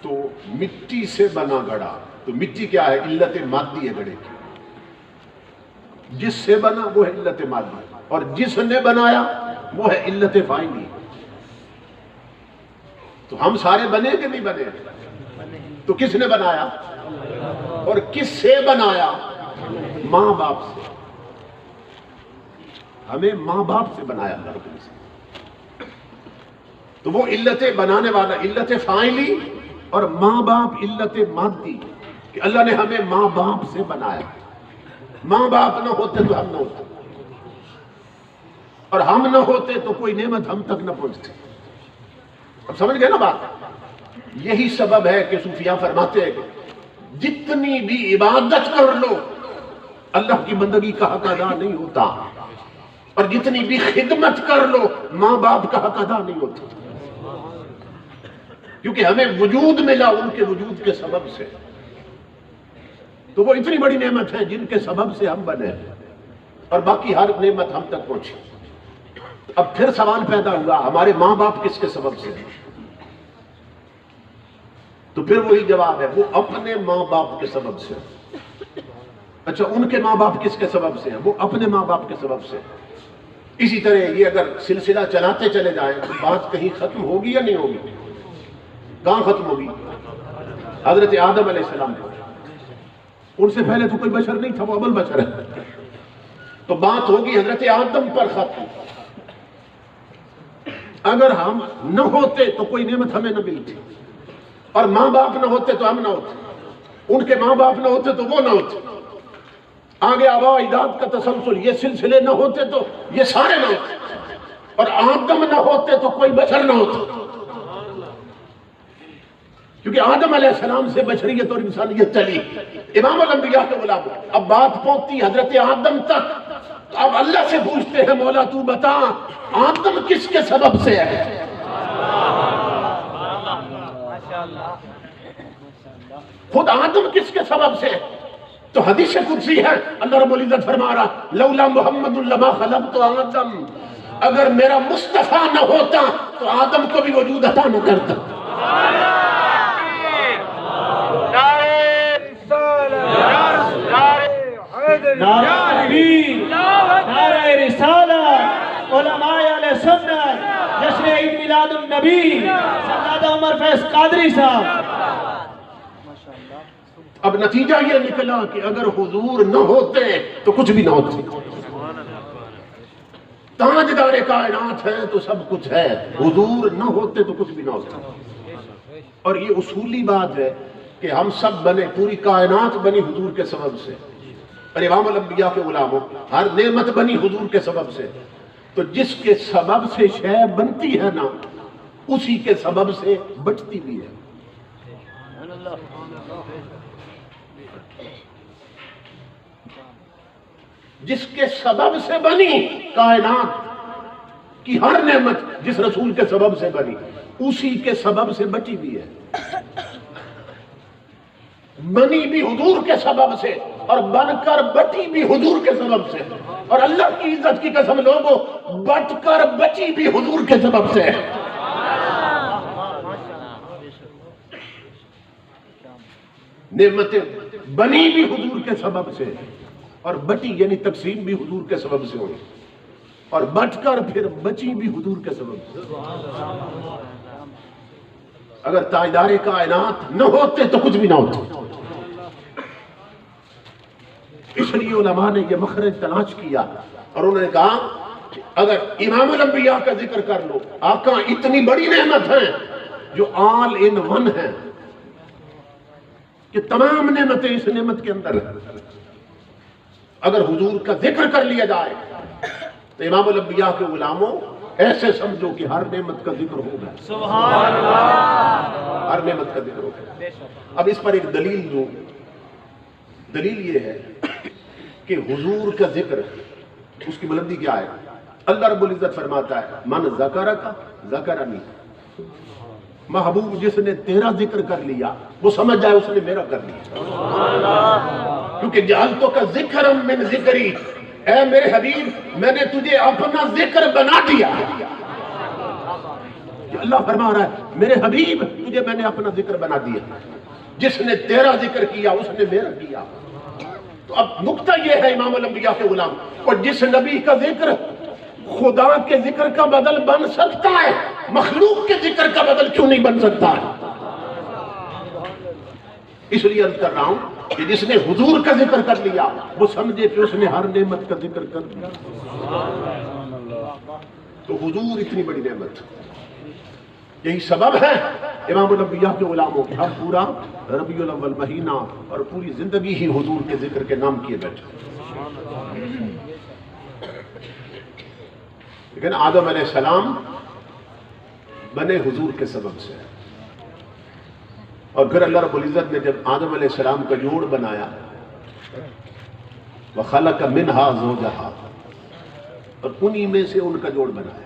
تو مٹی سے بنا گھڑا, تو مٹی کیا ہے؟ علت مادی ہے گھڑے کی. جس سے بنا وہ ہے علت مادی, اور جس نے بنایا وہ ہے علت فائلی. تو ہم سارے بنے کہ نہیں بنے؟ تو کس نے بنایا اور کس سے بنایا؟ ماں باپ سے. ہمیں ماں باپ سے بنایا اللہ رب العزت. تو وہ علت بنانے والا علت فاعلی اور ماں باپ علت مادی کہ اللہ نے ہمیں ماں باپ سے بنایا. ماں باپ نہ ہوتے تو ہم نہ ہوتے, اور ہم نہ ہوتے تو کوئی نعمت ہم تک نہ پہنچتی. اب سمجھ گئے نا بات؟ یہی سبب ہے کہ صوفیاء فرماتے ہیں کہ جتنی بھی عبادت کر لو اللہ کی بندگی کا حق ادا نہیں ہوتا, اور جتنی بھی خدمت کر لو ماں باپ کا حق ادا نہیں ہوتا. کیونکہ ہمیں وجود ملا ان کے وجود کے سبب سے. تو وہ اتنی بڑی نعمت ہے جن کے سبب سے ہم بنے ہیں اور باقی ہر نعمت ہم تک پہنچی۔ اب پھر سوال پیدا ہوا ہمارے ماں باپ کس کے سبب سے ہیں؟ تو پھر وہی جواب ہے وہ اپنے ماں باپ کے سبب سے۔ اچھا ان کے ماں باپ کس کے سبب سے ہیں؟ وہ اپنے ماں باپ کے سبب سے۔ اسی طرح یہ اگر سلسلہ چلاتے چلے جائیں تو بات کہیں ختم ہوگی یا نہیں ہوگی؟ کہاں ختم ہوگی؟ حضرت آدم علیہ السلام پر۔ ان سے پہلے تو کوئی بشر نہیں تھا، وہ اول بشر ہے، تو بات ہوگی حضرت آدم پر ختم۔ اگر ہم نہ ہوتے تو کوئی نعمت ہمیں نہ ملتی، اور ماں باپ نہ ہوتے تو ہم نہ ہوتے، ان کے ماں باپ نہ ہوتے تو وہ نہ ہوتے، آگے آباء اجداد کا تسلسل، یہ سلسلے نہ ہوتے تو یہ سارے نہ ہوتے، اور آدم نہ ہوتے تو کوئی بشر نہ ہوتا، کیونکہ آدم علیہ السلام سے بشریت اور انسانیت چلی، امام الانبیاء کے غلام۔ اب بات پہنچتی حضرت آدم تک، تو اب اللہ سے پوچھتے ہیں مولا تو بتا آدم کس کے سبب سے ہے؟ خود آدم کس کے سبب سے؟ تو حدیث قدسی ہے، اللہ رب العزت فرما رہا لولا محمد لما خلقت آدم، اگر میرا مصطفیٰ نہ ہوتا تو آدم کو بھی وجود عطا نہ کرتا۔ نعرہ رسالت، علماء اہل سنت، جشن عید میلاد النبی سردار عمر فیض قادری صاحب۔ اب نتیجہ یہ نکلا کہ اگر حضور نہ ہوتے تو کچھ بھی نہ ہوتے، تاجدار کائنات ہے تو سب کچھ ہے، حضور نہ ہوتے تو کچھ بھی نہ ہوتا۔ اور یہ اصولی بات ہے کہ ہم سب بنے، پوری کائنات بنی حضور کے سبب سے، اور امام الانبیاء کے غلاموں ہر نعمت بنی حضور کے سبب سے۔ تو جس کے سبب سے شے بنتی ہے نا، اسی کے سبب سے بچتی بھی ہے۔ جس کے سبب سے بنی کائنات کی ہر نعمت، جس رسول کے سبب سے بنی، اسی کے سبب سے بچی بھی ہے۔ بنی بھی حضور کے سبب سے اور بن کر بچی بھی حضور کے سبب سے، اور اللہ کی عزت کی قسم لوگوں بٹ کر بچی بھی حضور کے سبب سے ہے۔ نعمتیں بنی بھی حضور کے سبب سے اور بٹی یعنی تقسیم بھی حضور کے سبب سے ہوئی، اور بٹ کر پھر بچی بھی حضور کے سبب سے۔ اگر تاجدار کائنات نہ ہوتے تو کچھ بھی نہ ہوتا۔ اس لیے علماء نے یہ مخرج تلاش کیا اور انہوں نے کہا کہ اگر امام الانبیاء کا ذکر کر لو، آقا اتنی بڑی نعمت ہے جو آل ان ون ہے کہ تمام نعمتیں اس نعمت کے اندر ہیں، اگر حضور کا ذکر کر لیا جائے تو امام الانبیاء کے غلاموں ایسے سمجھو کہ ہر نعمت کا ذکر ہوگا، سبحان اللہ، ہر نعمت کا ذکر ہوگا۔ اب اس پر ایک دلیل دوں، دلیل یہ ہے کہ حضور کا ذکر، اس کی بلندی کیا ہے؟ اللہ رب العزت فرماتا ہے من ذکرک ذکرنی، محبوب جس نے تیرا ذکر کر لیا وہ سمجھ جائے اس نے میرا کر لیا، کیونکہ جعلتک ذکرا من ذکری، اے میرے حبیب میں نے تجھے اپنا ذکر بنا دیا۔ اللہ فرما رہا ہے میرے حبیب تجھے میں نے اپنا ذکر بنا دیا، جس نے تیرا ذکر کیا اس نے میرا کیا۔ تو اب نقطہ یہ ہے امام الانبیاء کے غلام، اور جس نبی کا ذکر خدا کے ذکر کا بدل بن سکتا ہے، مخلوق کے ذکر کا بدل کیوں نہیں بن سکتا ہے؟ اس لیے عرض کر رہا ہوں کہ جس نے حضور کا ذکر کر لیا وہ سمجھے کہ اس نے ہر نعمت کا ذکر کر لیا۔ تو حضور اتنی بڑی نعمت، یہی سبب ہے امام الانبیاء کے غلاموں کہ ہم پورا ربیع الاول مہینہ اور پوری زندگی ہی حضور کے ذکر کے نام کیے بیٹھے۔ لیکن آدم علیہ السلام بنے حضور کے سبب سے، اور پھر اللہ رب العزت نے جب آدم علیہ السلام کا جوڑ بنایا، وَخَلَقَ مِنْهَا زَوْجَهَا، اور انہی میں سے ان کا جوڑ بنایا۔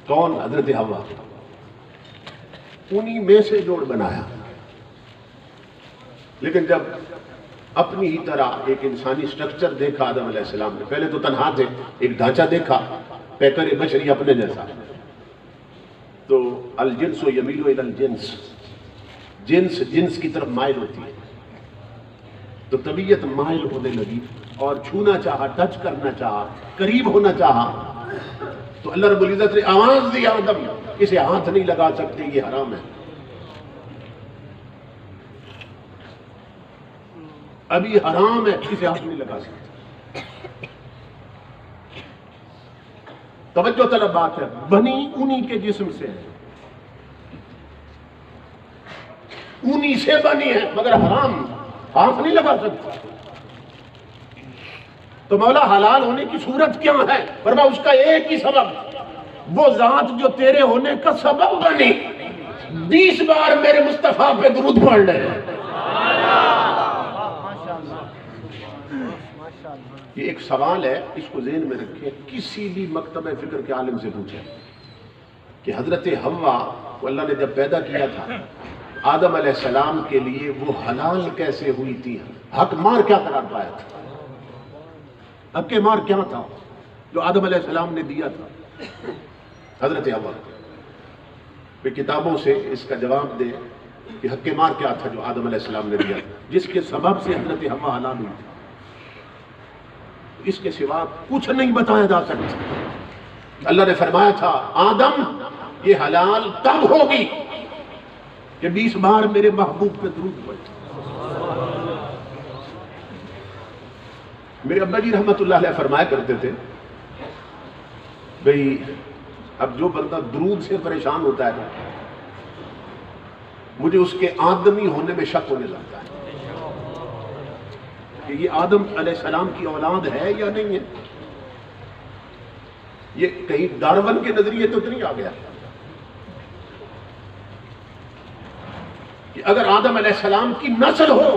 کون؟ حضرت حوا، انہی میں سے جوڑ بنایا۔ لیکن جب اپنی ہی طرح ایک انسانی سٹرکچر دیکھا آدم علیہ السلام نے، پہلے تو تنہا تھے، ایک ڈھانچہ دیکھا پیکر بشری اپنے جیسا، تو الجنس یمیل الی الجنس، جنس جنس کی طرف مائل ہوتی ہے، تو طبیعت مائل ہونے لگی اور چھونا چاہا، ٹچ کرنا چاہا، قریب ہونا چاہا، تو اللہ رب العزت نے آواز دی آدم اسے ہاتھ نہیں لگا سکتے، یہ حرام ہے۔ ابھی حرام ہے، اسے ہاتھ نہیں لگا سکتے۔ توجہ طلب بات ہے، بنی انہی کے جسم سے ہے، انہی سے بنی ہے، مگر حرام ہاتھ نہیں لگا سکتا۔ تو مولا حلال ہونے کی صورت کیا ہے؟ فرمایا اس کا ایک ہی سبب، وہ ذات جو تیرے ہونے کا سبب بنی، 20 بار میرے مصطفیٰ پہ درود پڑھ لے۔ یہ ایک سوال ہے، اس کو ذہن میں رکھیں، کسی بھی مکتبہ فکر کے عالم سے پوچھیں کہ حضرت حوا کو اللہ نے جب پیدا کیا تھا، آدم علیہ السلام کے لیے وہ حلال کیسے ہوئی تھی؟ حق مار کیا قرار پایا تھا؟ حق مار کیا تھا جو آدم علیہ السلام نے دیا تھا حضرت حوا کو؟ کتابوں سے اس کا جواب دے کہ حق مار کیا تھا جو آدم علیہ السلام نے دیا تھا، جس کے سبب سے حضرت حوا حلال ہوئی تھی۔ اس کے سوا کچھ نہیں بتایا جا سکتا۔ اللہ نے فرمایا تھا آدم یہ حلال تب ہوگی کہ 20 بار میرے محبوب پہ درود پڑھے۔ میرے ابا جی رحمت اللہ علیہ فرمایا کرتے تھے، بھئی اب جو بندہ درود سے پریشان ہوتا ہے مجھے اس کے آدمی ہونے میں شک ہونے لگتا ہے کہ یہ آدم علیہ السلام کی اولاد ہے یا نہیں ہے۔ یہ کہیں ڈارون کے نظریے تو نہیں آ گیا کہ اگر آدم علیہ السلام کی نسل ہو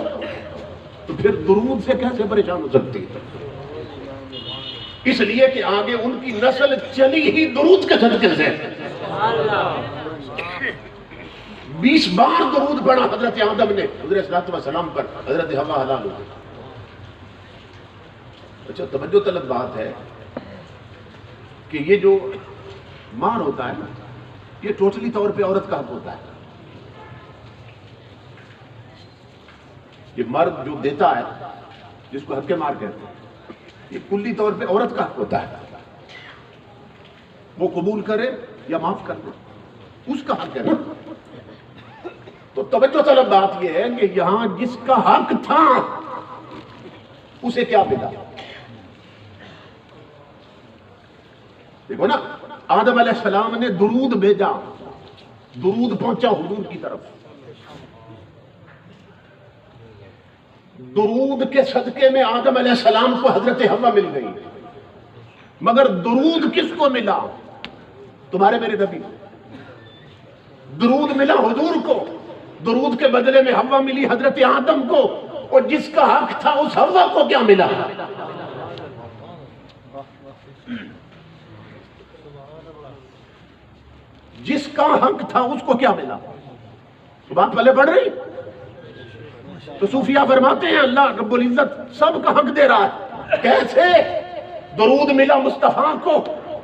تو پھر درود سے کیسے پریشان ہو سکتی ہے؟ اس لیے کہ آگے ان کی نسل چلی ہی درود کے صدقے سے۔ 20 بار درود پڑھا حضرت آدم نے حضرت صلی اللہ علیہ وسلم پر، حضرت حوا حلال ہو گئی۔ اچھا توجہ طلب بات ہے کہ یہ جو مار ہوتا ہے نا، یہ ٹوٹلی طور پہ عورت کا حق ہوتا ہے۔ یہ مرد جو دیتا ہے جس کو حق مار کہتے ہیں، یہ کلی طور پہ عورت کا حق ہوتا ہے، وہ قبول کرے یا معاف کر دے، اس کا حق ہے نا۔ تو توجہ طلب بات یہ ہے کہ یہاں جس کا حق تھا اسے کیا ملا؟ دیکھو نا، آدم علیہ السلام نے درود بھیجا، درود پہنچا حضور کی طرف، درود کے صدقے میں آدم علیہ السلام کو حضرت حوا مل گئی، مگر درود کس کو ملا؟ تمہارے میرے نبی۔ درود ملا حضور کو، درود کے بدلے میں حوا ملی حضرت آدم کو، اور جس کا حق تھا اس حوا کو کیا ملا؟ جس کا حق تھا اس کو کیا ملا؟ تو بات پہلے پڑھ رہی؟ تو صوفیہ فرماتے ہیں اللہ رب العزت سب کا حق دے رہا ہے۔ کیسے؟ درود ملا مصطفیٰ کو،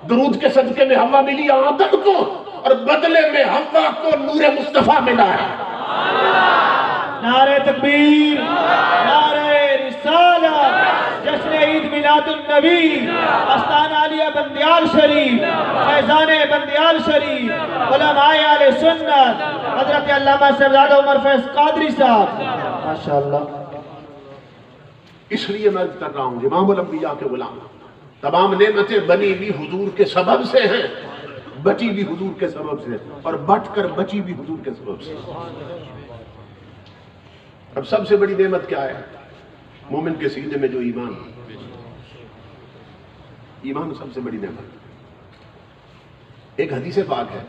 درود کے صدقے میں حوا ملی آدم کو، اور بدلے میں حوا کو نور مصطفیٰ ملا ہے۔ نعرہ تکبیر، نعرہ رسالت، جشن عید میلاد النبی، آستانہ عالیہ بندیال شریف، فیضان بندیال شریف، علماء اہل سنت، حضرت علامہ صاحبزادہ عمر فیض قادری صاحب، ماشاءاللہ۔ اس لیے میں کر رہا ہوں امام الانبیاء کے غلام، تمام نعمتیں بنی بھی حضور کے سبب سے ہیں، بچی بھی حضور کے سبب سے، اور بٹ کر بچی بھی حضور کے سبب سے۔ اب سب سے بڑی نعمت کیا ہے؟ مومن کے سینے میں جو ایمان، ایمان سب سے بڑی نعمت۔ ایک حدیث پاک ہے،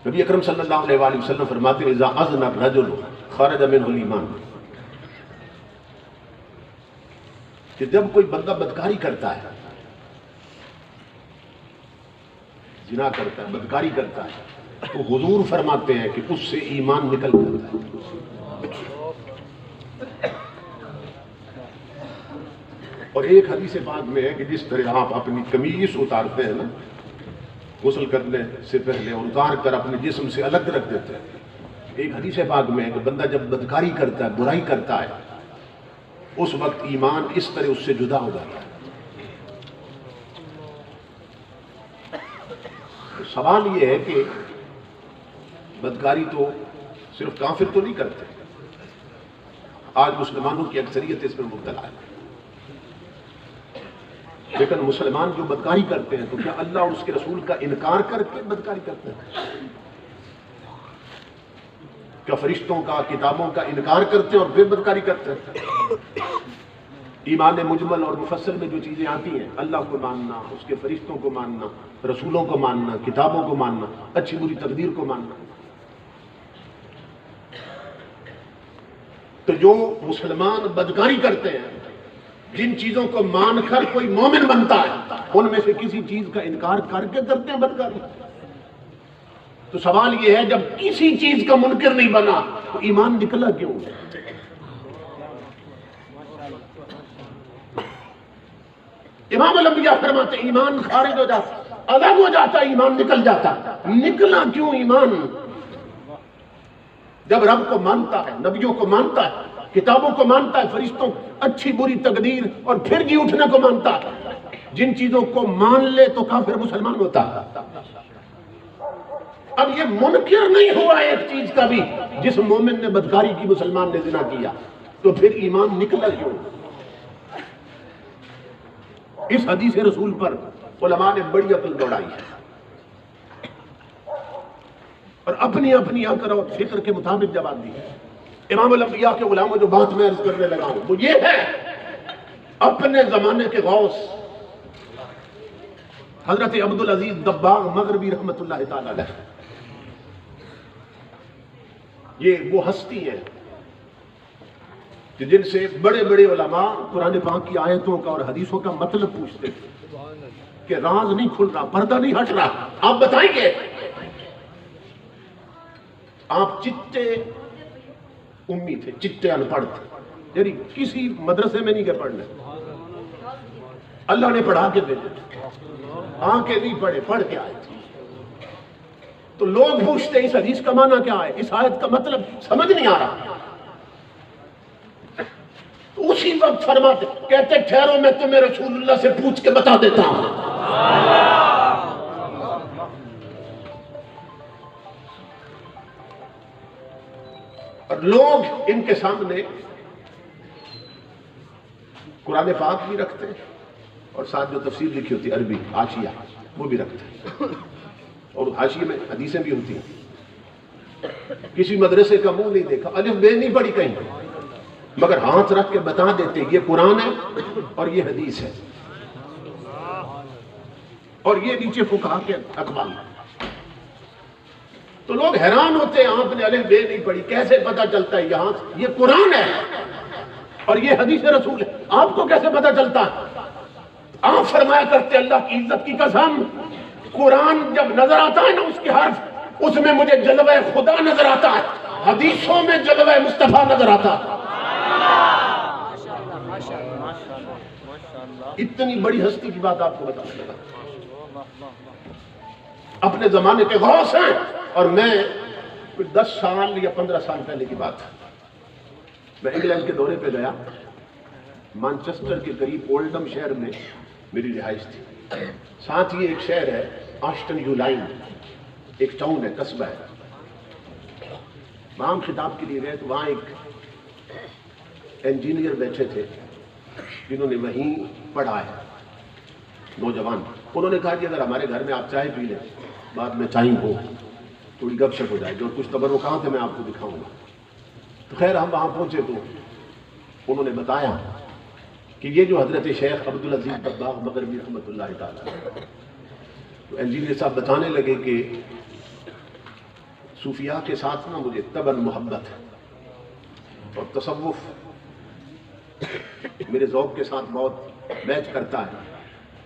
نبی اکرم صلی اللہ علیہ وآلہ وسلم فرماتے ہیں اذا اذنب الرجل خرج منہ الایمان، کہ جب کوئی بندہ بدکاری کرتا ہے، زنا کرتا ہے، بدکاری کرتا ہے، تو حضور فرماتے ہیں کہ اس سے ایمان نکل جاتا ہے۔ اور ایک حدیث پاک میں ہے کہ جس طرح آپ اپنی قمیص اتارتے ہیں نا غسل کرنے سے پہلے، اور اتار کر اپنے جسم سے الگ رکھ دیتے ہیں، ایک حدیث پاک میں ہے کہ بندہ جب بدکاری کرتا ہے، برائی کرتا ہے، اس وقت ایمان اس طرح اس سے جدا ہو جاتا ہے۔ تو سوال یہ ہے کہ بدکاری تو صرف کافر تو نہیں کرتے، آج مسلمانوں کی اکثریت اس میں مبتلا ہے، لیکن مسلمان جو بدکاری کرتے ہیں تو کیا اللہ اور اس کے رسول کا انکار کر کے بدکاری کرتے ہیں؟ کیا فرشتوں کا، کتابوں کا انکار کرتے ہیں اور پھر بدکاری کرتے ہیں؟ ایمان مجمل اور مفصل میں جو چیزیں آتی ہیں، اللہ کو ماننا، اس کے فرشتوں کو ماننا، رسولوں کو ماننا، کتابوں کو ماننا، اچھی بری تقدیر کو ماننا، تو جو مسلمان بدکاری کرتے ہیں، جن چیزوں کو مان کر کوئی مومن بنتا ہے، ان میں سے کسی چیز کا انکار کر کے کرتے ہیں بدکاری۔ تو سوال یہ ہے جب کسی چیز کا منکر نہیں بنا تو ایمان نکلا کیوں؟ امام الانبیاء فرماتے ایمان خارج ہو جاتا، الگ ہو جاتا، ایمان نکل جاتا۔ نکلا کیوں ایمان؟ جب رب کو مانتا ہے، نبیوں کو مانتا ہے، کتابوں کو مانتا ہے، فرشتوں، اچھی بری تقدیر، اور پھر جی اٹھنے کو مانتا ہے، جن چیزوں کو مان لے تو کافر مسلمان ہوتا ہے۔ اب یہ منکر نہیں ہوا ایک چیز کا بھی، جس مومن نے بدکاری کی، مسلمان نے زنا کیا، تو پھر ایمان نکلا کیوں؟ اس حدیث رسول پر علماء نے بڑی عقل دوڑائی ہے اور اپنی اپنی عقل اور فکر کے مطابق جواب دی ہے۔ امام الانبیاء کے غلاموں جو بات میں عرض کرنے لگا ہوں وہ یہ ہے، اپنے زمانے کے غوث حضرت عبدالعزیز دباغ مغربی رحمت اللہ تعالی علیہ، یہ وہ ہستی ہیں جن سے بڑے بڑے علماء قرآن پاک کی آیتوں کا اور حدیثوں کا مطلب پوچھتے تھے کہ راز نہیں کھل رہا، پردہ نہیں ہٹ رہا، آپ بتائیں گے؟ آپ چٹے امی تھے، چٹے ان پڑھ تھے، یعنی کسی مدرسے میں نہیں گئے پڑھنے، اللہ نے پڑھا کے بھیجے، آنکھیں نہیں پڑھے، پڑھ کے آئے تھے۔ تو لوگ پوچھتے اس حدیث کا معنی کیا ہے، اس آیت کا مطلب سمجھ نہیں آ رہا، تو اسی وقت فرماتے، کہتے ٹھہرو میں تمہیں رسول اللہ سے پوچھ کے بتا دیتا ہوں۔ اور لوگ ان کے سامنے قرآن پاک بھی رکھتے ہیں اور ساتھ جو تفسیر لکھی ہوتی ہے عربی حاشیہ وہ بھی رکھتے ہیں، اور حاشیے میں حدیثیں بھی ہوتی ہیں۔ کسی مدرسے کا منہ نہیں دیکھا، الف بے نہیں پڑھی کہیں، مگر ہاتھ رکھ کے بتا دیتے یہ قرآن ہے اور یہ حدیث ہے، اور یہ نیچے فقہا کے اقوال۔ تو لوگ حیران ہوتے ہیں، آپ نے الف بے نہیں پڑھی، کیسے پتہ چلتا ہے یہاں یہ قرآن ہے اور یہ حدیث رسول ہے، آپ کو کیسے پتہ چلتا ہے؟ آپ فرمایا کرتے اللہ کی عزت کی قسم، قرآن جب نظر آتا ہے نا اس کے حرف، اس میں مجھے جلوہ خدا نظر آتا ہے، حدیثوں میں جلوہ مصطفیٰ نظر آتا ہے۔ اتنی بڑی ہستی کی بات آپ کو بتانے لگا، اپنے زمانے کے غوث ہیں، اور میں 10 سال یا 15 سال پہلے کی بات ہے، میں انگلینڈ کے دورے پہ گیا، مانچسٹر کے قریب اولڈم شہر میں میری رہائش تھی، ساتھ ہی ایک شہر ہے آسٹن یو لائن، ایک ٹاؤن ہے، قصبہ ہے، وہاں ہم خطاب کے لیے گئے تو وہاں ایک انجینئر بیٹھے تھے جنہوں نے وہیں پڑھا ہے، نوجوان، انہوں نے کہا کہ اگر ہمارے گھر میں آپ چائے پی لیں، بعد میں چائے ہو، تھوڑی گپ شپ ہو جائے، جو کچھ تبرکات ہے میں آپ کو دکھاؤں گا۔ تو خیر ہم وہاں پہنچے تو انہوں نے بتایا کہ یہ جو حضرت شیخ عبدالعزیز دباغ مغربی رحمت اللہ تعالی، تو انجینئر صاحب بتانے لگے کہ صوفیاء کے ساتھ نا مجھے تباً محبت ہے، اور تصوف میرے ذوق کے ساتھ بہت میچ کرتا ہے،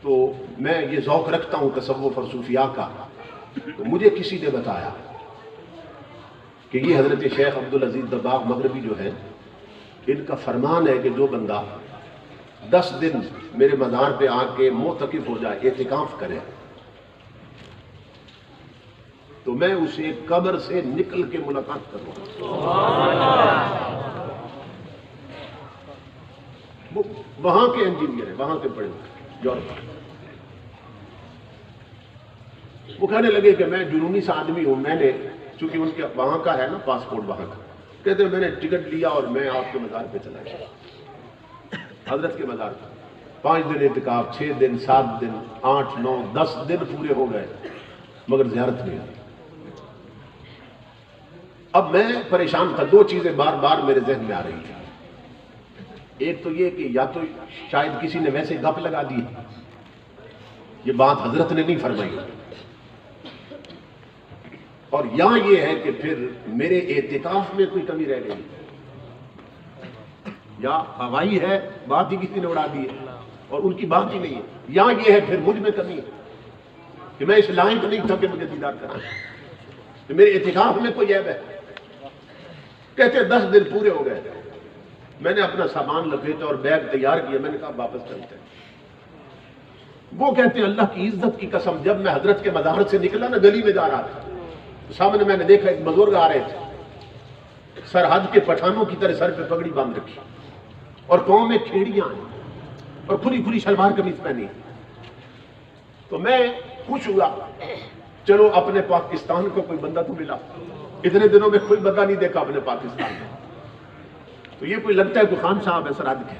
تو میں یہ ذوق رکھتا ہوں تصوف اور صوفیاء کا۔ تو مجھے کسی نے بتایا کہ یہ حضرت شیخ عبدالعزیز دباغ مغربی جو ہے، ان کا فرمان ہے کہ جو بندہ 10 دن میرے مزار پہ آ کے معتکف ہو جائے، اعتکاف کرے، تو میں اسے قبر سے نکل کے ملاقات کروں گا۔ وہاں کے انجینئر ہیں، وہاں کے پڑھے ہوئے یورپ، وہ کہنے لگے کہ میں جنونی سا آدمی ہوں، میں نے چونکہ ان کے وہاں کا ہے نا پاسپورٹ وہاں کا، کہتے ہیں میں نے ٹکٹ لیا اور میں آپ کے مزار پہ چلا گیا، حضرت کے مزار پہ 5 دن اعتکاف، 6 دن، 7 دن، 8، 9، 10 دن پورے ہو گئے، مگر زیارت نہیں آئی۔ اب میں پریشان تھا، 2 چیزیں بار بار میرے ذہن میں آ رہی تھی۔ ایک تو یہ کہ یا تو شاید کسی نے ویسے گپ لگا دی، یہ بات حضرت نے نہیں فرمائی، اور یا یہ ہے کہ پھر میرے اعتکاف میں کوئی کمی رہ گئی، یا ہوائی ہے بات ہی کسی نے اڑا دی ہے اور ان کی بات ہی نہیں ہے، یا یہ ہے پھر مجھ میں کمی ہے کہ میں اس لائق نہیں تھا کہ مجھے دیدار کرائیں، کہ میرے اعتکاف میں کوئی عیب ہے۔ کہتے 10 دن پورے ہو گئے، میں نے اپنا سامان لپیٹا اور بیگ تیار کیا، میں نے کہا واپس چلتے ہیں۔ وہ کہتے ہیں اللہ کی عزت کی قسم، جب میں حضرت کے مزار سے نکلا نا، گلی میں جا رہا تھا، سامنے میں نے دیکھا ایک بزرگ آ رہے تھے، سرحد کے پٹھانوں کی طرح سر پہ پگڑی باندھ رکھی اور پاؤں میں کھیڑیاں ہیں اور کھلی کھلی شلوار قمیض پہنی، تو میں خوش ہوا، چلو اپنے پاکستان کو کوئی بندہ تو ملا، اتنے دنوں میں کوئی بندہ نہیں دیکھا اپنے پاکستان میں، تو یہ کوئی لگتا ہے کوئی خان صاحب ہے سرحد کے۔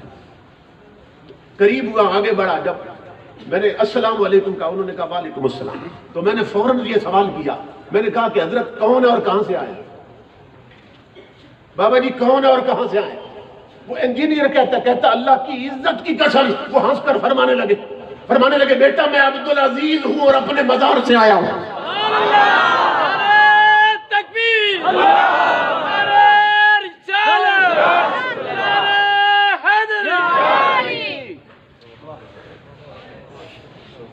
قریب ہوا، آگے بڑھا، جب میں نے السلام علیکم کہا، انہوں نے کہا وعلیکم السلام، تو میں نے فوراً یہ سوال کیا، میں نے کہا کہ حضرت کون ہے اور کہاں سے آئے؟ بابا جی کون ہے اور کہاں سے آئے؟ وہ انجینئر کہتا اللہ کی عزت کی قسم، وہ ہنس کر فرمانے لگے بیٹا میں عبدالعزیز ہوں اور اپنے مزار سے آیا ہوں۔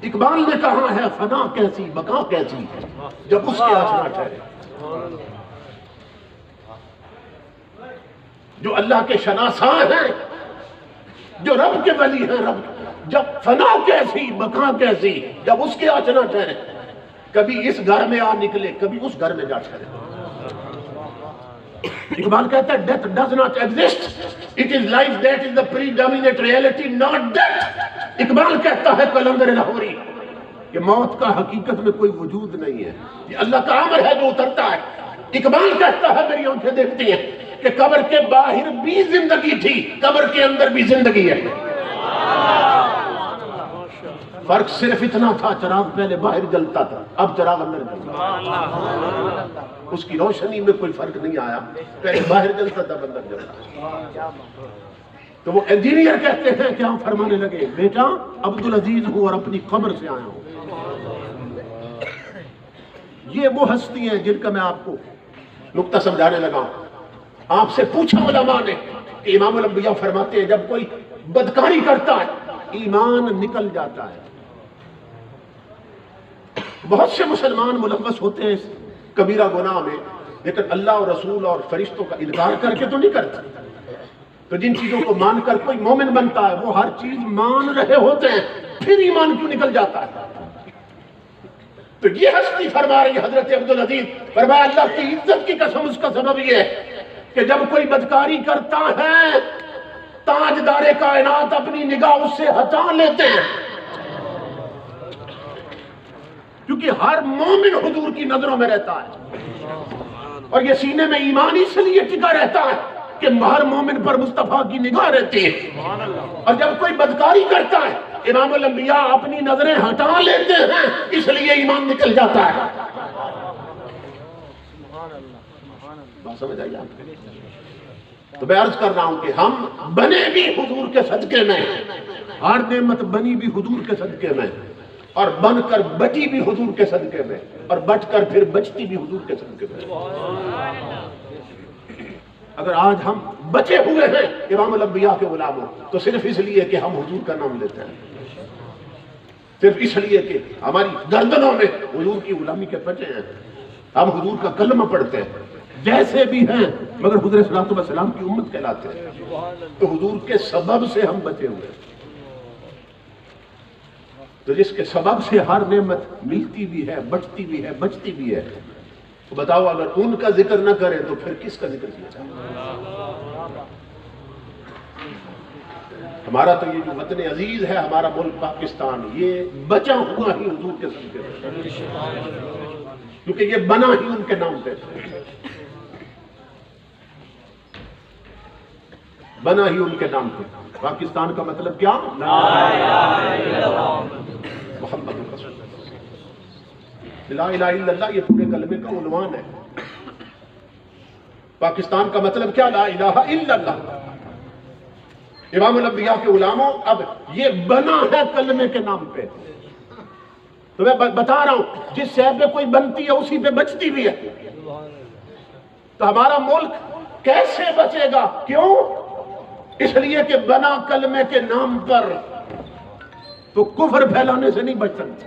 اقبال نے کہا ہے فنا کیسی بقا کیسی جب اس کے آشنا ٹھہرے، جو اللہ کے شناساں ہیں، جو رب کے ولی ہیں، رب جب فنا کیسی بقا کیسی جب اس کے آشنا ٹھہرے، کبھی اس گھر میں آ نکلے کبھی اس گھر میں جا ٹھہرے۔ اقبال کہتا ہے death does not exist, it is life that is the predominant reality, not death۔ Iqbal کہتا ہے قلندر لاہوری کہ موت کا حقیقت میں کوئی وجود نہیں ہے، یہ اللہ کا امر ہے جو اترتا ہے۔ اقبال کہتا ہے میری آنکھیں دیکھتی ہیں کہ قبر کے باہر بھی زندگی تھی، قبر کے اندر بھی زندگی ہے۔ فرق صرف اتنا تھا، چراغ پہلے باہر جلتا تھا، اب چراغ اندر جلتا، اس کی روشنی میں کوئی فرق نہیں آیا، پہلے باہر جلتا تھا اندر جلتا۔ تو وہ انجینئر کہتے ہیں کہ ہم فرمانے لگے بیٹا عبدالعزیز ہوں اور اپنی قبر سے آیا ہوں۔ یہ وہ ہستی ہیں جن کا میں آپ کو نقطہ سمجھانے لگا ہوں۔ آپ سے پوچھا علماء نے کہ امام الانبیاء فرماتے ہیں جب کوئی بدکاری کرتا ہے ایمان نکل جاتا ہے۔ بہت سے مسلمان ملوث ہوتے ہیں اس کبیرہ گناہ میں، لیکن اللہ اور رسول اور فرشتوں کا انکار کر کے تو نہیں کرتے۔ تو جن چیزوں کو مان کر کوئی مومن بنتا ہے وہ ہر چیز مان رہے ہوتے ہیں، پھر ایمان کیوں نکل جاتا ہے؟ تو یہ ہستی فرما رہی حضرت عبدالعزیز، فرمایا اللہ کی عزت کی قسم اس کا سبب یہ ہے کہ جب کوئی بدکاری کرتا ہے تاجدار کائنات اپنی نگاہ اس سے ہٹا لیتے ہیں، کیونکہ ہر مومن حضور کی نظروں میں رہتا ہے اور یہ سینے میں ایمان اس لیے ٹکا رہتا ہے کہ ہر مومن پر مصطفیٰ کی نگاہ رہتی ہے۔ اور جب کوئی بدکاری کرتا ہے امام الانبیاء اپنی نظریں ہٹا لیتے ہیں، اس لیے ایمان نکل جاتا ہے۔ بات سمجھ آئی آپ کو؟ تو میں عرض کر رہا ہوں کہ ہم بنے بھی حضور کے صدقے میں، ہر نعمت بنی بھی حضور کے صدقے میں، اور بن کر بچی بھی حضور کے صدقے میں، اور بچ کر پھر بچتی بھی حضور کے صدقے میں۔ اگر آج ہم بچے ہوئے ہیں امام الانبیاء کے غلاموں تو صرف اس لیے کہ ہم حضور کا نام لیتے ہیں، صرف اس لیے کہ ہماری گردنوں میں حضور کی غلامی کے پٹے ہیں، ہم حضور کا کلمہ پڑھتے ہیں، جیسے بھی ہیں مگر حضور صلی اللہ علیہ وسلم کی امت کہلاتے ہیں. تو حضور کے سبب سے ہم بچے ہوئے. تو جس کے سبب سے ہر نعمت ملتی بھی ہے، بچتی بھی ہے، بچتی بھی ہے، تو بتاؤ اگر ان کا ذکر نہ کریں تو پھر کس کا ذکر کیا جائے؟ ہمارا تو یہ جو وطن عزیز ہے، ہمارا ملک پاکستان، یہ بچا ہوا ہی حضور کے صدقے، کیونکہ یہ بنا ہی ان کے نام پہ، بنا ہی ان کے نام پہ. پاکستان کا مطلب کیا؟ لا الہ الا اللہ محمد رسول اللہ. لا الہ الا اللہ یہ پورے کلمے کا عنوان ہے. پاکستان کا مطلب کیا؟ لا الہ الا اللہ. امام الانبیاء کے غلاموں، اب یہ بنا ہے کلمے کے نام پہ. تو میں بتا رہا ہوں، جس شہر پہ کوئی بنتی ہے اسی پہ بچتی بھی ہے. تو ہمارا ملک کیسے بچے گا؟ کیوں؟ اس لیے کہ بنا کلمے کے نام پر. تو کفر پھیلانے سے نہیں بچ سکتا،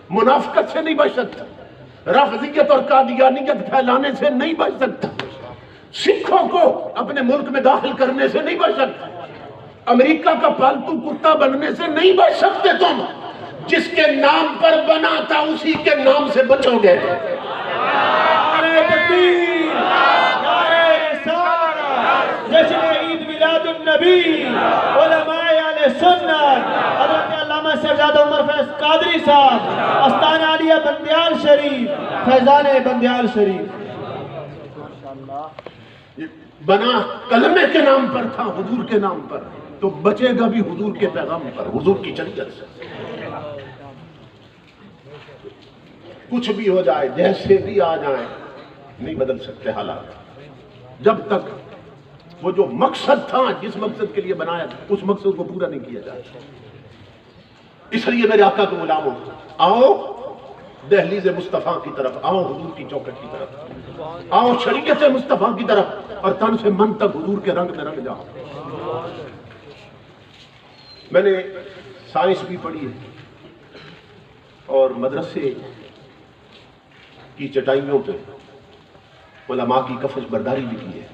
منافقت سے نہیں بچ سکتا، رافضیت اور قادیانیت پھیلانے سے نہیں بچ سکتا، سکھوں کو اپنے ملک میں داخل کرنے سے نہیں بچ سکتا، امریکہ کا پالتو کتا بننے سے نہیں بچ سکتے. تم جس کے نام پر بنا تھا اسی کے نام سے بچو گے. جشن عید میلاد النبی، علماء اہل سنت، حضرت علامہ صاحبزادہ عمر فیض قادری صاحب، استان عالیہ بندیال شریف، فیضان بندیال شریف. بنا کلمے کے نام پر تھا، حضور کے نام پر، تو بچے گا بھی حضور کے پیغام پر، حضور کی شریعت سے. کچھ بھی ہو جائے، جیسے بھی آ جائیں، نہیں بدل سکتے حالات جب تک وہ جو مقصد تھا، جس مقصد کے لیے بنایا تھا، اس مقصد کو پورا نہیں کیا جائے. اس لیے میرے آقا کے غلاموں، آؤ دہلیز مصطفیٰ کی طرف، آؤ حضور کی چوکٹ کی طرف، آؤ شریعت مصطفیٰ کی طرف، اور تن سے من تک حضور کے رنگ میں رنگ جاؤ. میں نے سائنس بھی پڑھی ہے اور مدرسے کی چٹائیوں پہ علماء کی کفش برداری بھی کی ہے.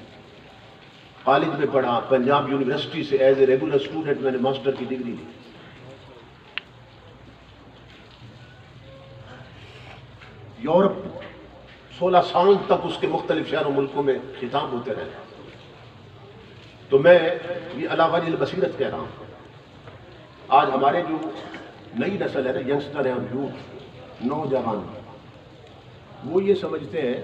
کالج میں پڑھا، پنجاب یونیورسٹی سے ایز اے ریگولر اسٹوڈنٹ میں نے ماسٹر کی ڈگری لی. یورپ 16 سال تک اس کے مختلف شہروں ملکوں میں خطاب ہوتے رہے. تو میں یہ علی وجہ البصیرت کہہ رہا ہوں. آج ہمارے جو نئی نسل ہے نا، ینگسٹر ہیں، یوتھ، نوجوان، وہ یہ سمجھتے ہیں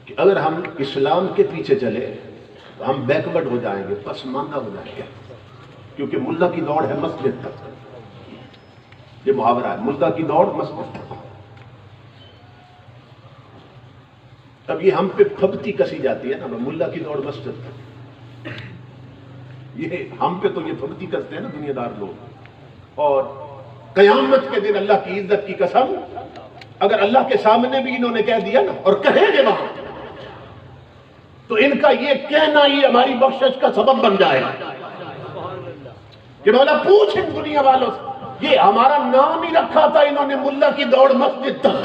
کہ اگر ہم اسلام کے پیچھے چلے تو ہم بیکورڈ ہو جائیں گے، پسماندہ ہو جائیں گے، کیونکہ ملا کی دوڑ ہے مسجد تک. یہ محاورہ ہے، ملا کی دوڑ مسجد تک. اب یہ ہم پہ پھبتی کسی جاتی ہے نا، ملا کی دوڑ مسجد تک. یہ ہم پہ تو یہ پھبتی کستے ہیں نا دنیا دار لوگ. اور قیامت کے دن اللہ کی عزت کی قسم، اگر اللہ کے سامنے بھی انہوں نے کہہ دیا نا، اور کہیں گے وہاں، تو ان کا یہ کہنا ہی ہماری بخشش کا سبب بن جائے گا کہ مولا پوچھ ان دنیا والوں سے، یہ ہمارا نام ہی رکھا تھا انہوں نے ملا کی دوڑ مسجد تک.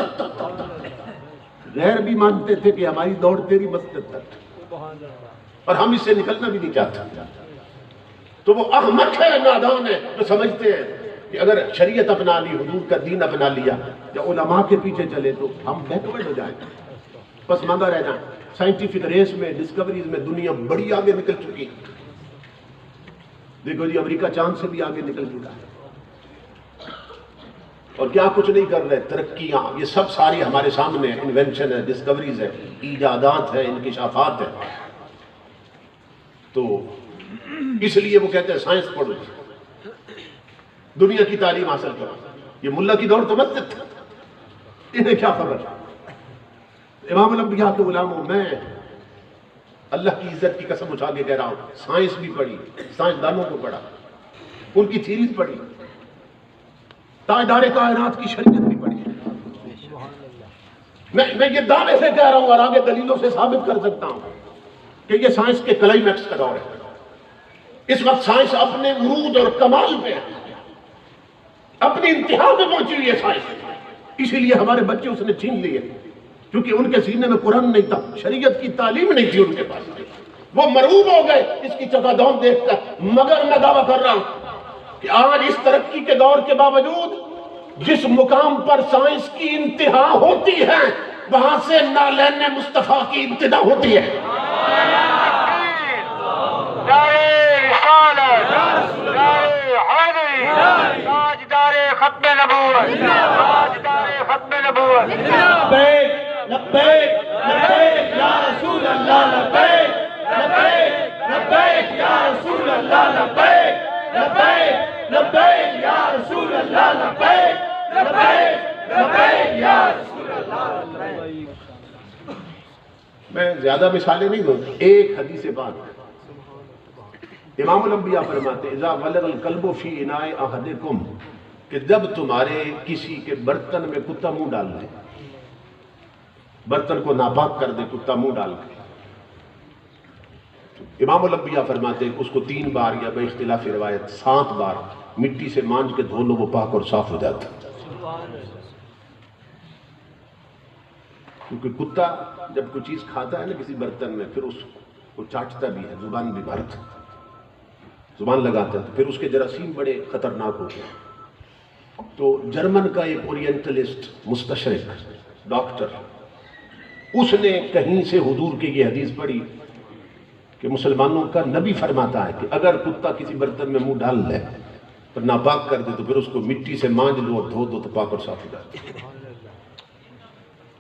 غیر بھی مانتے تھے کہ ہماری دوڑ تیری مسجد تک، اور ہم اس سے نکلنا بھی نہیں چاہتے. تو وہ احمق ہے، نادان ہے، جو سمجھتے ہیں کہ اگر شریعت اپنا لی، حضور کا دین اپنا لیا، یا علماء کے پیچھے چلے تو ہم بیکورڈ ہو جائیں، پسماندہ رہ جائیں. سائنٹیفک ریس میں، ڈسکوریز میں دنیا بڑی آگے نکل چکی. دیکھو جی، امریکہ چاند سے بھی آگے نکل چکا ہے، اور کیا کچھ نہیں کر رہے. ترقیاں یہ سب ساری ہمارے سامنے، انوینشن ہے، ڈسکوریز ہے، ایجادات ہیں، انکشافات ہیں. تو اس لیے وہ کہتے ہیں سائنس پڑھو، دنیا کی تعلیم حاصل کرو. یہ ملا کی دوڑ تو مسجد تھا، انہیں کیا خبر. امام الانبیاء کے غلاموں، میں اللہ کی عزت کی قسم اٹھا کے کہہ رہا ہوں، سائنس بھی پڑھی، سائنسدانوں کو پڑھا، ان کی تھیریز پڑھی، تاجدار کائنات کی شریعت بھی پڑھی. میں یہ دعوے سے کہہ رہا ہوں اور آگے دلیلوں سے ثابت کر سکتا ہوں کہ یہ سائنس کے کلائمیکس کا دور ہے. اس وقت سائنس اپنے عروج اور کمال پہ ہے، اپنی انتہا پہ پہنچی ہوئی ہے سائنس. اسی لیے ہمارے بچے اس نے چھین لیے، کیونکہ ان کے سینے میں قرآن نہیں تھا، شریعت کی تعلیم نہیں تھی ان کے پاس، وہ مرعوب ہو گئے اس کی چکا دور دیکھ کر۔ مگر میں دعویٰ کر رہا ہوں کہ آج اس ترقی کے دور کے باوجود جس مقام پر سائنس کی انتہا ہوتی ہے وہاں سے نالین مصطفیٰ کی ابتدا ہوتی ہے۔ نعرہ رسالت، نعرہ حیدری، تاجدار ختم نبوت، تاجدار ختم نبوت۔ لبیک لبیک لبیک یا رسول اللہ، لبیک لبیک لبیک یا رسول اللہ، لبیک لبیک لبیک یا رسول اللہ، لبیک لبیک لبیک یا رسول اللہ۔ میں زیادہ مثالیں نہیں دوں، ایک حدیث پاک امام الانبیاء فرماتے ہیں اذا ولغ الکلب فی اناء احدکم، کہ جب تمہارے کسی کے برتن میں کتا منہ ڈال دے، برتن کو ناپاک کر دے کتا منہ ڈال کے، امام الانبیاء فرماتے ہیں اس کو 3 بار یا بے اختلاف روایت 7 بار مٹی سے مانج کے دھو لو، وہ پاک اور صاف ہو جاتا۔ کیونکہ کتا جب کوئی چیز کھاتا ہے نا کسی برتن میں، پھر اس کو چاٹتا بھی ہے، زبان بھی بھرتا، زبان لگاتا ہے، پھر اس کے جراثیم بڑے خطرناک ہوتے ہیں۔ تو جرمن کا ایک اورینٹلسٹ مستشرق ڈاکٹر، اس نے کہیں سے حضور کی یہ حدیث پڑھی کہ مسلمانوں کا نبی فرماتا ہے کہ اگر کتا کسی برتن میں منہ ڈال لے اور ناپاک کر دے تو پھر اس کو مٹی سے مانج لو اور دھو دو تو پاک اور صاف ہو جاتا ہے۔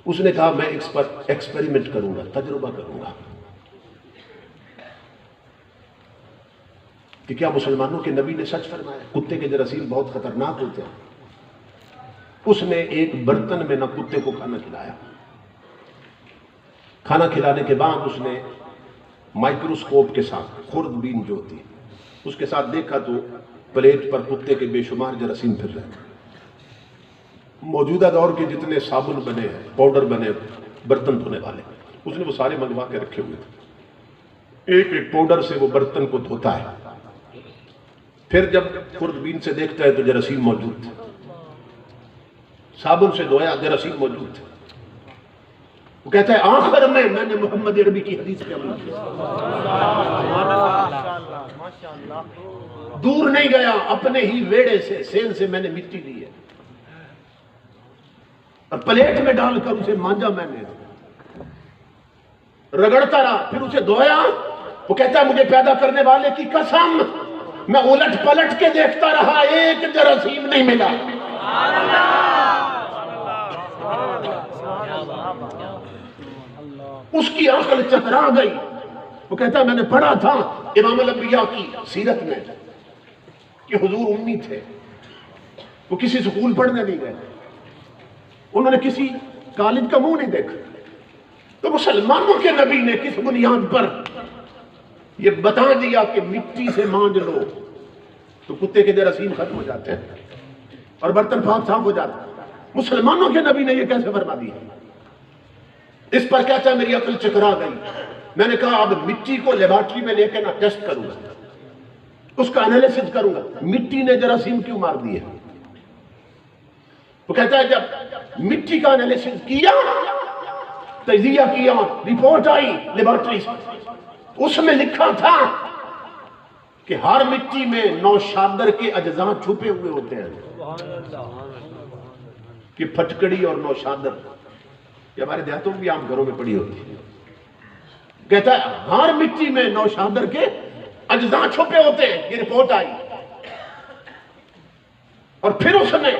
اس نے کہا میں ایکسپیریمنٹ کروں گا، تجربہ کروں گا کہ کیا مسلمانوں کے نبی نے سچ فرمایا، کتے کے جراثیم بہت خطرناک ہوتے ہیں۔ اس نے ایک برتن میں نہ کتے کو کھانا کھلایا، کھانا کھلانے کے بعد اس نے مائکروسکوپ کے ساتھ خوردبین جو ہوتی ہے اس کے ساتھ دیکھا تو پلیٹ پر کتے کے بے شمار جراثیم پھر رہے ہیں۔ موجودہ دور کے جتنے صابن بنے ہیں، پاؤڈر بنے برتن دھونے والے، اس نے وہ سارے منگوا کے رکھے ہوئے تھے، ایک ایک پاؤڈر سے وہ برتن کو دھوتا ہے، پھر جب خوردبین سے دیکھتا ہے تو جراثیم موجود تھے، صابن سے دھویا جراثیم موجود تھے۔ وہ کہتا ہے آخر میں نے محمد عربی کی حدیث پہ عمل کیا، دور نہیں گیا، اپنے ہی ویڑے سے سین سے میں نے مٹی لی ہے اور پلیٹ میں ڈال کر اسے مانجا، میں نے رگڑتا رہا، پھر اسے دھویا۔ وہ کہتا ہے مجھے پیدا کرنے والے کی قسم میں الٹ پلٹ کے دیکھتا رہا، ایک جراثیم نہیں ملا۔ اس کی عقل چکرا گئی۔ وہ کہتا ہے میں نے پڑھا تھا امام الانبیاء کی سیرت میں کہ حضور امی تھے، وہ کسی سکول پڑھنے نہیں گئے، انہوں نے کسی کالج کا منہ نہیں دیکھا، تو مسلمانوں کے نبی نے کس بنیاد پر یہ بتا دیا کہ مٹی سے مانج لو تو کتے کے جراثیم ختم ہو جاتے ہیں اور برتن پاک صاف ہو جاتا ہے؟ مسلمانوں کے نبی نے یہ کیسے فرما دیا؟ اس پر کہتا ہے میری عقل چکرا گئی۔ میں نے کہا اب مٹی کو لیبارٹری میں لے کے نہ ٹیسٹ کروں گا، اس کا انالیسس کروں گا، مٹی نے جراثیم کیوں مار دیے؟ وہ کہتا ہے جب مٹی کا انالیسس کیا، تجزیہ کیا، رپورٹ آئی لیبارٹری سے، اس میں لکھا تھا کہ ہر مٹی میں نوشادر کے اجزاء چھپے ہوئے ہوتے ہیں، کہ پھٹکڑی اور نوشادر یہ ہمارے دیہاتوں میں بھی عام گھروں میں پڑی ہوتی ہے۔ کہتا ہے ہر مٹی میں نوشادر کے اجزاء چھپے ہوتے ہیں، یہ رپورٹ آئی، اور پھر اس نے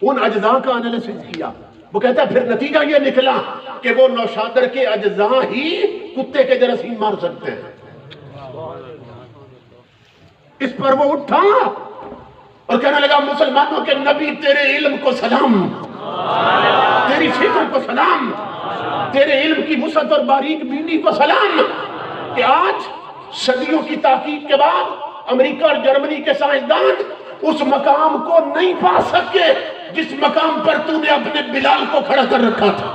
ان اجزاء کا انالیسس کیا۔ وہ کہتا ہے پھر نتیجہ یہ نکلا کہ وہ نوشادر کے اجزاء ہی کتے کے جراثیم مار سکتے ہیں۔ اس پر وہ اٹھا اور کہنے لگا مسلمانوں کے نبی تیرے علم کو سلام، تیری فکر کو سلام، تیرے علم کی وسعت اور باریک بینی کو سلام، کہ آج صدیوں کی تحقیق کے بعد امریکہ اور جرمنی کے سائنسدان اس مقام کو نہیں پا سکے جس مقام پر تو نے اپنے بلال کو کھڑا کر رکھا تھا۔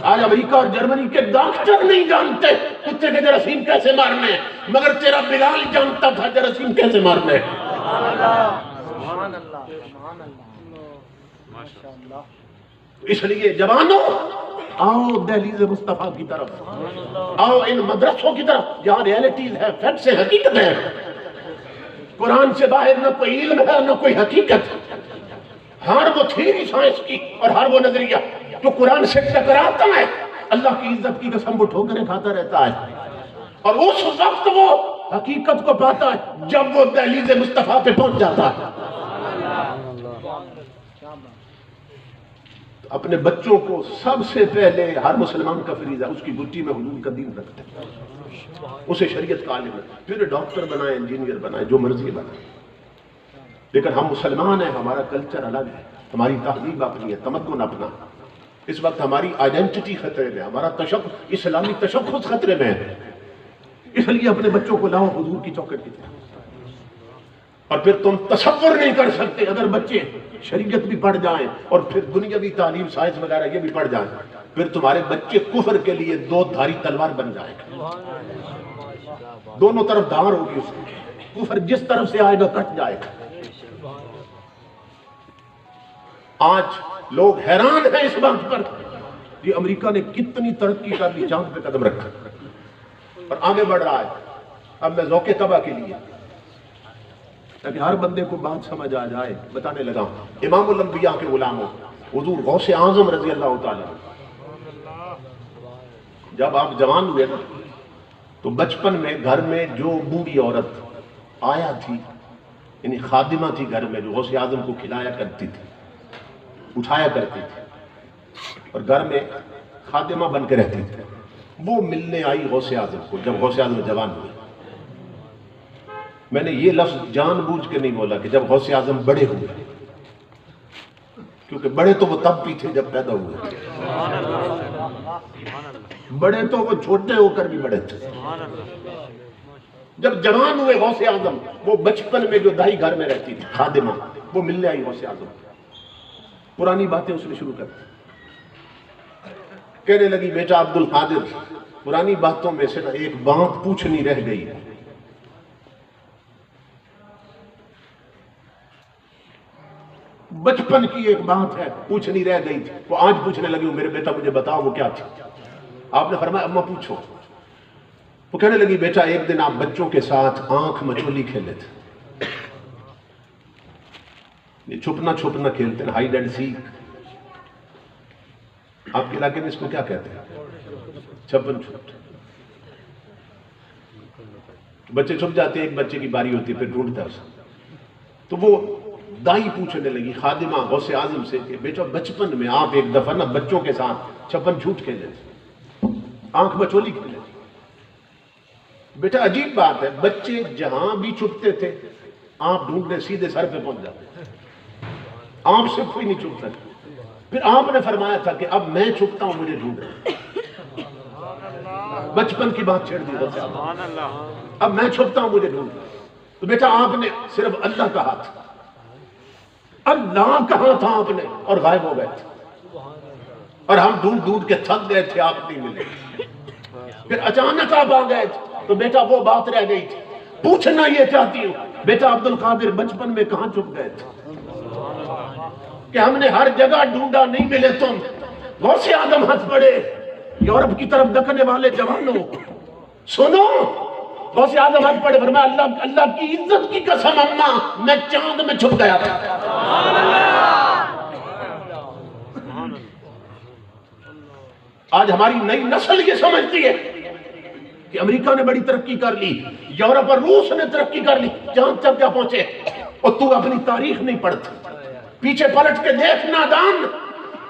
آج امریکہ اور جرمنی کے ڈاکٹر نہیں جانتے کتے کے جراثیم کیسے مارنے، مگر تیرا بلال جانتا تھا جراثیم کیسے مارنے۔ اس لیے جوانوں آؤ دہلیز مصطفیٰ کی طرف، آؤ ان مدرسوں کی طرف جہاں ریئلٹیز ہے، فیکٹس ہے، حقیقت ہے۔ قرآن سے باہر نہ کوئی علم ہے نہ کوئی حقیقت، ہر وہ تھیوری سائنس کی اور ہر وہ نظریہ جو قرآن سے ٹکراتا ہے اللہ کی عزت کی قسم وہ ٹھوکریں کھاتا رہتا ہے، اور اس وقت وہ حقیقت کو پاتا ہے جب وہ دہلیز مصطفیٰ پہ پہنچ جاتا ہے۔ اپنے بچوں کو سب سے پہلے ہر مسلمان کا فریضہ اس کی گٹی میں حضور کا دین رکھتے ہیں، اسے شریعت کا عالم ہے، پھر ڈاکٹر بنائے، انجینئر بنائے، جو مرضی بنائے، لیکن ہم مسلمان ہیں، ہمارا کلچر الگ ہے، ہماری تہذیب اپنی ہے، تمدن اپنا۔ اس وقت ہماری آئیڈینٹی خطرے میں، ہمارا اسلامی تشخص خطرے میں ہے، اس لیے اپنے بچوں کو لاؤ حضور کی چوکٹ کی طرف۔ اور پھر تم تصور نہیں کر سکتے اگر بچے شریعت بھی پڑھ جائیں اور پھر دنیاوی تعلیم سائنس وغیرہ یہ بھی پڑھ جائیں، پھر تمہارے بچے کفر کے لیے دو دھاری تلوار بن جائے گا، دونوں طرف دھار ہوگی، اس کفر جس طرف سے آئے گا کٹ جائے گا۔ آج لوگ حیران ہیں اس بات پر کہ امریکہ نے کتنی ترقی کر لی، چاند پہ قدم رکھا اور آگے بڑھ رہا ہے۔ اب میں ذوق طبع کے لیے تاکہ ہر بندے کو بات سمجھ آ جائے بتانے لگا ہوں۔ امام الانبیاء کے غلاموں حضور غوث اعظم رضی اللہ تعالیٰ، جب آپ جوان ہوئے نا تو بچپن میں گھر میں جو بوڑھی عورت آیا تھی، یعنی خادمہ تھی گھر میں، جو غوث اعظم کو کھلایا کرتی تھی، اٹھایا کرتی تھی اور گھر میں خادمہ بن کے رہتی تھی، وہ ملنے آئی غوث اعظم کو جب غوث اعظم جوان ہوئے۔ میں نے یہ لفظ جان بوجھ کے نہیں بولا کہ جب غوث اعظم بڑے ہوئے، کیونکہ بڑے تو وہ تب بھی تھے جب پیدا ہوئے، بڑے تو وہ چھوٹے ہو کر بھی بڑے تھے۔ جب جوان ہوئے غوث اعظم، وہ بچپن میں جو دائی گھر میں رہتی تھی خادمہ، وہ ملنے آئی غوث اعظم، پرانی باتیں اس نے شروع کر دی، کہنے لگی بیٹا عبد القادر، پرانی باتوں میں سے ایک بات پوچھنی رہ گئی ہے۔ بچپن کی ایک بات ہے پوچھنی رہ گئی تھی، وہ آج پوچھنے لگی ہوں، میرے بیٹا مجھے بتاؤ وہ کیا تھی۔ آپ نے فرمایا اماں پوچھو۔ وہ کہنے لگی بیٹا ایک دن آپ بچوں کے ساتھ آنکھ مچولی کھیلے تھے، یہ چھپنا چھپنا کھیلتے ہیں، ہائیڈ اینڈ سیک، آپ کے علاقے میں اس کو کیا کہتے ہیں؟ چھپن چھپ۔ بچے چھپ جاتے ہیں، ایک بچے کی باری ہوتی ہے پھر ڈھونڈتا ہے اسے، تو وہ دائی پوچھنے لگی خادمہ غوث اعظم سے کہ بیٹا بچپن میں آپ ایک دفعہ نا بچوں کے ساتھ چھپن جھوٹ کھیلے تھے، آنکھ مچولی کھیلے تھے۔ بیٹا عجیب بات ہے، بچے جہاں بھی چھپتے تھے آپ ڈھونڈنے سیدھے سر پہ پہنچ جاتے، آپ سے کوئی نہیں چھپ سکتا۔ پھر آپ نے فرمایا تھا کہ اب میں چھپتا ہوں مجھے ڈھونڈے، بچپن کی بات چھیڑ دی غوث اعظم، اب میں چھپتا ہوں مجھے ڈھونڈے۔ تو بیٹا آپ نے صرف اللہ کہا تھا، اللہ کہاں تھا آپ نے، اور غائب ہو گئے تھے، اور ہم ڈھونڈ ڈھونڈ کے تھک گئے تھے، آپ نہیں ملے۔ پھر اچانک آپ آ گئے تھے تو بیٹا وہ بات رہ گئی تھی، پوچھنا یہ چاہتی ہوں بیٹا عبد القادر بچپن میں کہاں چھپ گئے تھے کہ ہم نے ہر جگہ ڈھونڈا نہیں ملے تم؟ غوث اعظم ہنس پڑے، یورپ کی طرف دکنے والے جوانوں سنو، غوث اعظم ہنس پڑے، فرمایا اللہ کی عزت کی قسم اماں میں چاند میں چھپ گیا تھا۔ آج ہماری نئی نسل یہ سمجھتی ہے کہ امریکہ نے بڑی ترقی کر لی، یورپ اور روس نے ترقی کر لی، چاند تک کیا پہنچے، اور تو اپنی تاریخ نہیں پڑھتا۔ پیچھے پلٹ کے دیکھ نادان،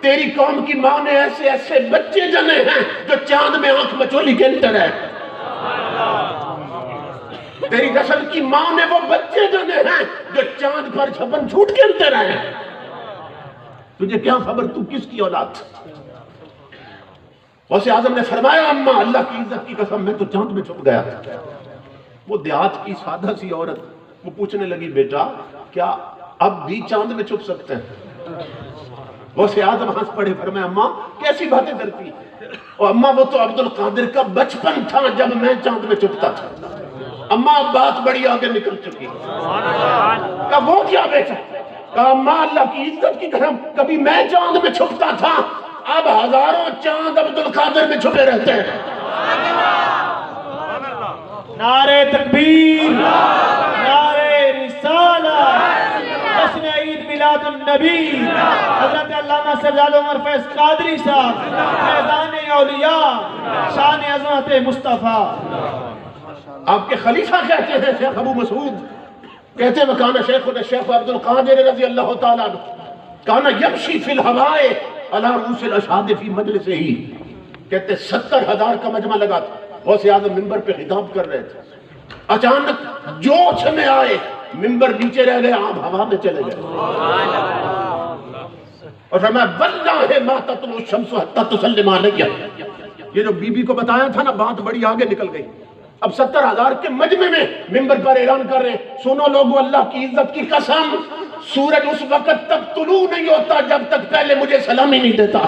تیری قوم کی ماں نے ایسے ایسے بچے جنے ہیں جو چاند میں آنکھ مچولی کھیلتے رہے، تیری نسل کی ماں نے وہ بچے جنے ہیں جو چاند پر چھپن جھوٹ کھیلتے رہے۔ تجھے کیا خبر تو کس کی اولاد؟ غوث اعظم نے فرمایا اماں اللہ کی عزت کی قسم میں تو چاند میں چھپ گیا تھا۔ وہ دیہات کی سادہ سی عورت وہ پوچھنے لگی بیٹا کیا اب بھی چاند میں چھپ سکتے ہیں؟ غوث اعظم ہنس پڑے، فرمایا اماں کیسی باتیں کرتی؟ اور اماں وہ تو عبد القادر کا بچپن تھا جب میں چاند میں چھپتا تھا، اماں بات بڑی آگے نکل چکی۔ کہا وہ کیا بیٹا؟ کہا ماں اللہ کی عزت کی قسم کبھی میں چاند میں چھپتا تھا، اب ہزاروں چاند عبد القادر میں چھپے رہتے ہیں۔ نعرہ تکبیر، نعرہ رسالت، جشن عید میلاد النبی، حضرت علامہ سرجال عمر فیض قادری صاحب، فیضان اولیاء، شان عظمت مصطفیٰ۔ آپ کے خلیفہ کہتے ہیں شیخ ابو مسعود، کہتے ہیں وکانا شیخنا الشیخ عبد القادر رضی اللہ تعالیٰ عنہ کانا یمشی فی الہوائے علی رؤوس الاشہاد فی مجلس ہی، کہتے 70,000 کا مجمع لگا تھا، غوث اعظم ممبر پہ خطاب کر رہے تھے، اچانک جوش میں آئے، ممبر نیچے رہ گئے، آپ ہوا میں چلے گئے، اور فرمایا واللہ ما تطلع الشمس حتی تسلم علیہ۔ یہ جو بی بی کو بتایا تھا نا، بات بڑی آگے نکل گئی۔ اب 70,000 کے مجمع میں ممبر پر اعلان کر رہے ہیں، سنو لوگو اللہ کی عزت کی قسم، سورج اس وقت تک طلوع نہیں ہوتا جب تک پہلے مجھے سلامی نہیں دیتا۔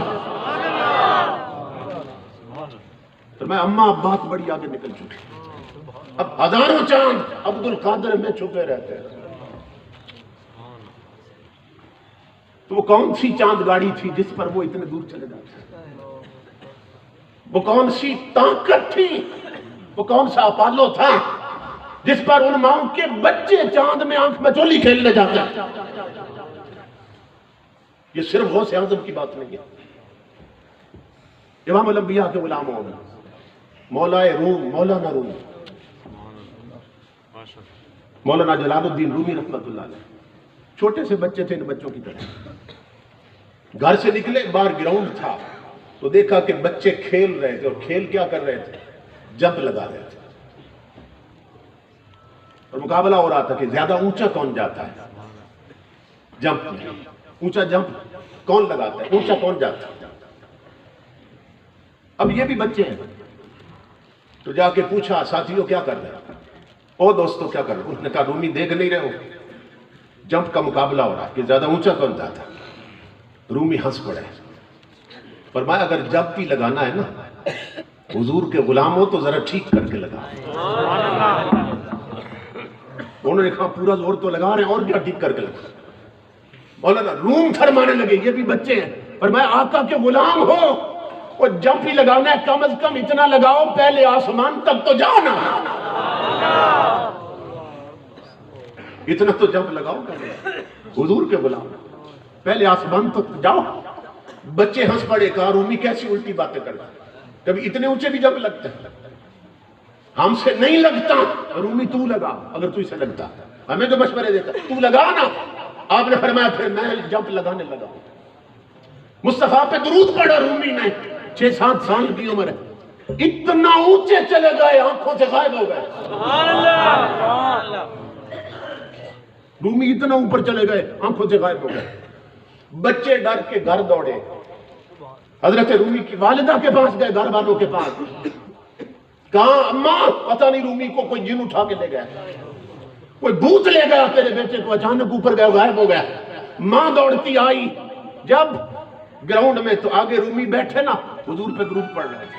تو میں اماں اب بات بڑی آگے نکل چکی، اب ہزاروں چاند عبد القادر میں چھپے رہتے ہیں۔ تو وہ کون سی چاند گاڑی تھی جس پر وہ اتنے دور چلے جاتے؟ وہ کون سی طاقت تھی، وہ کون سا اپالو تھا جس پر ان ماؤں کے بچے چاند میں آنکھ میں چولی کھیلنے جاتے ہیں؟ یہ صرف غوث اعظم کی بات نہیں ہے، امام الانبیاء کے غلاموں میں مولا روم، مولانا روم، مولانا جلال الدین رومی رحمت اللہ علیہ، چھوٹے سے بچے تھے ان بچوں کی طرح، گھر سے نکلے، باہر گراؤنڈ تھا تو دیکھا کہ بچے کھیل رہے تھے، اور کھیل کیا کر رہے تھے؟ جمپ لگا رہے تھے، اور مقابلہ ہو رہا تھا کہ زیادہ اونچا کون جاتا ہے جمپ میں، اونچا جمپ کون لگاتا ہے، اونچا کون جاتا ہے۔ اب یہ بھی بچے ہیں، تو جا کے پوچھا ساتھیوں کیا کر رہے ہیں، او دوستو کیا کر رہے ہیں؟ انہوں نے کہا رومی دیکھ نہیں رہے ہو، جمپ کا مقابلہ ہو رہا ہے کہ زیادہ اونچا کون جاتا ہے۔ رومی ہنس پڑے، فرمایا اگر جمپ بھی لگانا ہے نا حضور کے غلام ہو تو ذرا ٹھیک کر کے لگا۔ انہوں نے کہا پورا زور تو لگا رہے ہیں، اور کیا ٹھیک کر کے لگا۔ مولانا روم فرمانے لگے یہ بھی بچے ہیں، فرمایا آقا کے غلام ہو، وہ جمپ ہی لگانا ہے کم از کم اتنا لگاؤ پہلے آسمان تک تو جاؤ نا، اتنا تو جمپ لگاؤ حضور کے غلام، پہلے آسمان تک جاؤ۔ بچے ہنس پڑے، کہا رومی کیسی الٹی باتیں کرتا، کبھی اتنے اونچے بھی جمپ لگتے ہیں، ہم سے نہیں لگتا، رومی تو لگا، اگر تو اسے لگتا، ہمیں جو مشورے دیتا تو لگا نا۔ آپ نے فرمایا پھر میں جمپ لگانے لگا، مصطفیٰ پہ درود پڑھا رومی نے، 6-7 سال کی عمر ہے، اتنا اونچے چلے گئے آنکھوں سے غائب ہو گئے۔ رومی اتنا اوپر چلے گئے آنکھوں سے غائب ہو گئے، بچے ڈر کے گھر دوڑے، حضرت رومی کی والدہ کے پاس گئے، گھر والوں کے پاس، کہاں اماں پتہ نہیں رومی کو کوئی جن اٹھا کے لے گیا، کوئی بھوت لے گیا تیرے بیٹے کو، اچانک اوپر گیا غائب ہو گیا۔ ماں دوڑتی آئی، جب گراؤنڈ میں تو آگے رومی بیٹھے نا حضور پہ درود پڑھ رہے تھے،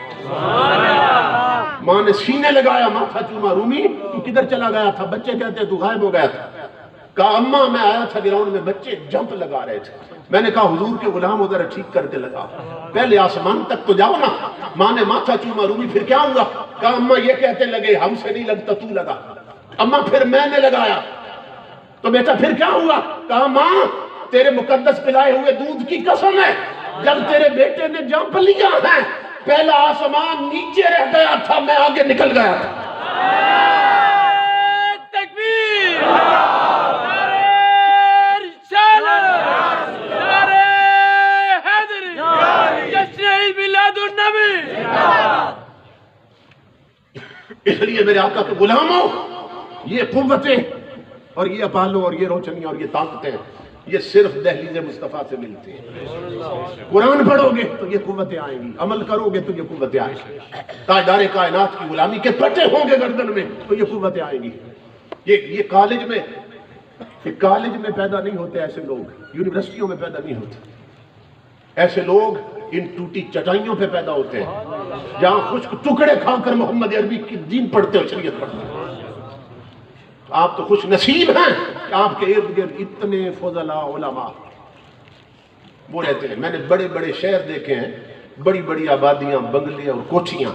ماں نے سینے لگایا، ماتھا چوما، رومی تو کدھر چلا گیا تھا؟ بچے کہتے تو غائب ہو گیا تھا۔ کہا اماں میں آیا تھا گراؤنڈ میں، بچے جمپ لگا رہے تھے، میں نے کہا حضور کے غلام ادھر ٹھیک کر کے لگا، پہلے آسمان تک تو جاؤ نا۔ ماں نے ماتھا چوما، رومی پھر کیا ہوا؟ کہا اماں یہ کہتے لگے ہم سے نہیں لگتا تو لگا، اماں پھر میں نے لگایا، تو بیٹا پھر کیا ہوا؟ کہا ماں تیرے مقدس پلائے ہوئے دودھ کی قسم ہے، جب تیرے بیٹے نے جمپ لیا ہے پہلا آسمان نیچے رہ گیا تھا، میں آگے نکل گیا تھا۔ تکبیر، اس لیے میرے آقا کے غلاموں، یہ قوتیں اور یہ اپالو اور یہ روشنیاں اور یہ طاقتیں یہ صرف دہلیز مصطفیٰ سے ملتی ہیں۔ قرآن پڑھو گے تو یہ قوتیں آئیں گی، عمل کرو گے تو یہ قوتیں آئیں گی، تاجدار کائنات کی غلامی کے پٹے ہوں گے گردن میں تو یہ قوتیں آئیں گی۔ یہ کالج میں پیدا نہیں ہوتے ایسے لوگ، یونیورسٹیوں میں پیدا نہیں ہوتے ایسے لوگ، ان ٹوٹی چٹائیوں پہ پیدا ہوتے ہیں جہاں خشک ٹکڑے کھا کر محمد عربی کی دین پڑھتے اور شریعت پڑھتے ہیں۔ آپ تو خوش نصیب ہیں کہ آپ کے ارد گرد اتنے فضلاء علماء وہ رہتے ہیں. میں نے بڑے بڑے شہر دیکھے ہیں، بڑی بڑی آبادیاں، بنگلے اور کوٹھیاں،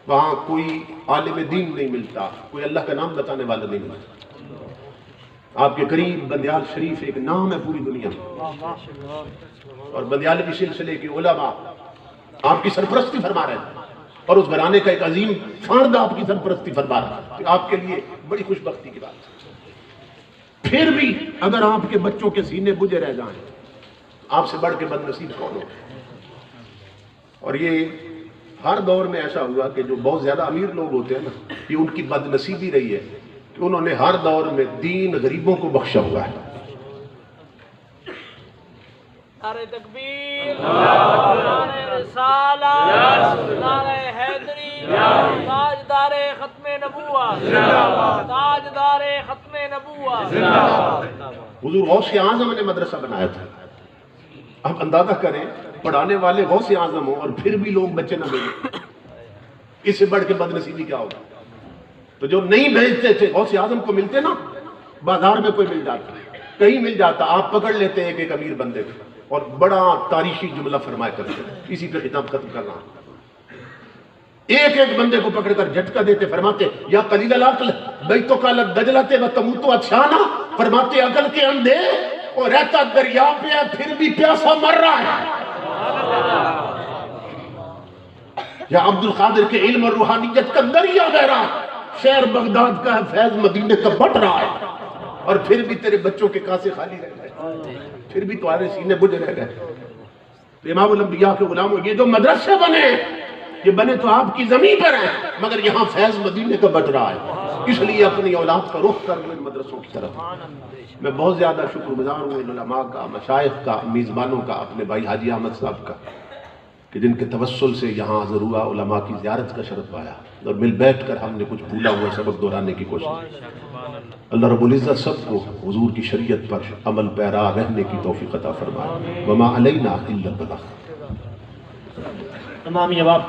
وہاں کوئی عالم دین نہیں ملتا، کوئی اللہ کا نام بتانے والا نہیں ملتا. آپ کے قریب بندیال شریف ایک نام ہے پوری دنیا میں، اور بندیالوی سلسلے کے علماء آپ کی سرپرستی فرما رہے ہیں، اور اس گھرانے کا ایک عظیم فرد آپ کی سرپرستی فرما رہا ہے. آپ کے لیے بڑی خوش بختی کی بات ہے. پھر بھی اگر آپ کے بچوں کے سینے بجھے رہ جائیں، آپ سے بڑھ کے بد نصیب کون ہو. اور یہ ہر دور میں ایسا ہوا کہ جو بہت زیادہ امیر لوگ ہوتے ہیں نا، یہ ان کی بد نصیبی رہی ہے کہ انہوں نے ہر دور میں دین غریبوں کو بخشا ہوا ہے. نعرہ تکبیر، نعرہ رسالت، نعرہ حیدری، تاجدار ختم نبوت، تاجدار ختم نبوت. حضور غوث اعظم نے مدرسہ بنایا تھا. اب اندازہ کریں، پڑھانے والے غوث اعظم ہوں اور پھر بھی لوگ بچے نہ بھیجیں، اس سے بڑھ کے بد نصیبی کیا ہوگا. تو جو نہیں بھیجتے تھے غوث اعظم کو ملتے نا، بازار میں کوئی مل جاتا، کہیں مل جاتا، آپ پکڑ لیتے ایک ایک امیر بندے کو اور بڑا تاریخی جملہ فرمایا کرتے. اسی پہ خطاب ختم کرنا. ایک ایک بندے کو پکڑ کر جھٹکا دیتے، فرماتے یا قلیل العقل بیتک علی الدجلۃ وتموت عطشانا، فرماتے عقل کے اندھے اور رہتا دریا پہ ہے پھر بھی پیاسا مر رہا ہے. یا عبد القادر کے علم اور روحانیت کا دریا بہ رہا ہے، شہر بغداد کا ہے، فیض مدینے کا بٹ رہا ہے، اور پھر بھی تیرے بچوں کے کاسے خالی رہ گئے، پھر بھی تمہارے سینے بجھ رہ گئے. تو امام الانبیاء کے غلاموں، یہ جو مدرسے بنے، یہ بنے تو آپ کی زمین پر ہیں، مگر یہاں فیض مدینے کا بٹ رہا ہے. اس لیے اپنی اولاد کا رخ کر لو ان مدرسوں کی طرف. میں بہت زیادہ شکر گزار ہوں ان علماء کا، مشائخ کا، میزبانوں کا، اپنے بھائی حاجی احمد صاحب کا، کہ جن کے توسل سے یہاں حاضر ہوا، علماء کی زیارت کا شرف پایا، اور مل بیٹھ کر ہم نے کچھ بھولا ہوا سبق دہرانے کی کوشش. اللہ رب العزت سب کو حضور کی شریعت پر عمل پیرا رہنے کی توفیق عطا فرمائے. وما علینا الا البلاغ. تمام یہ بات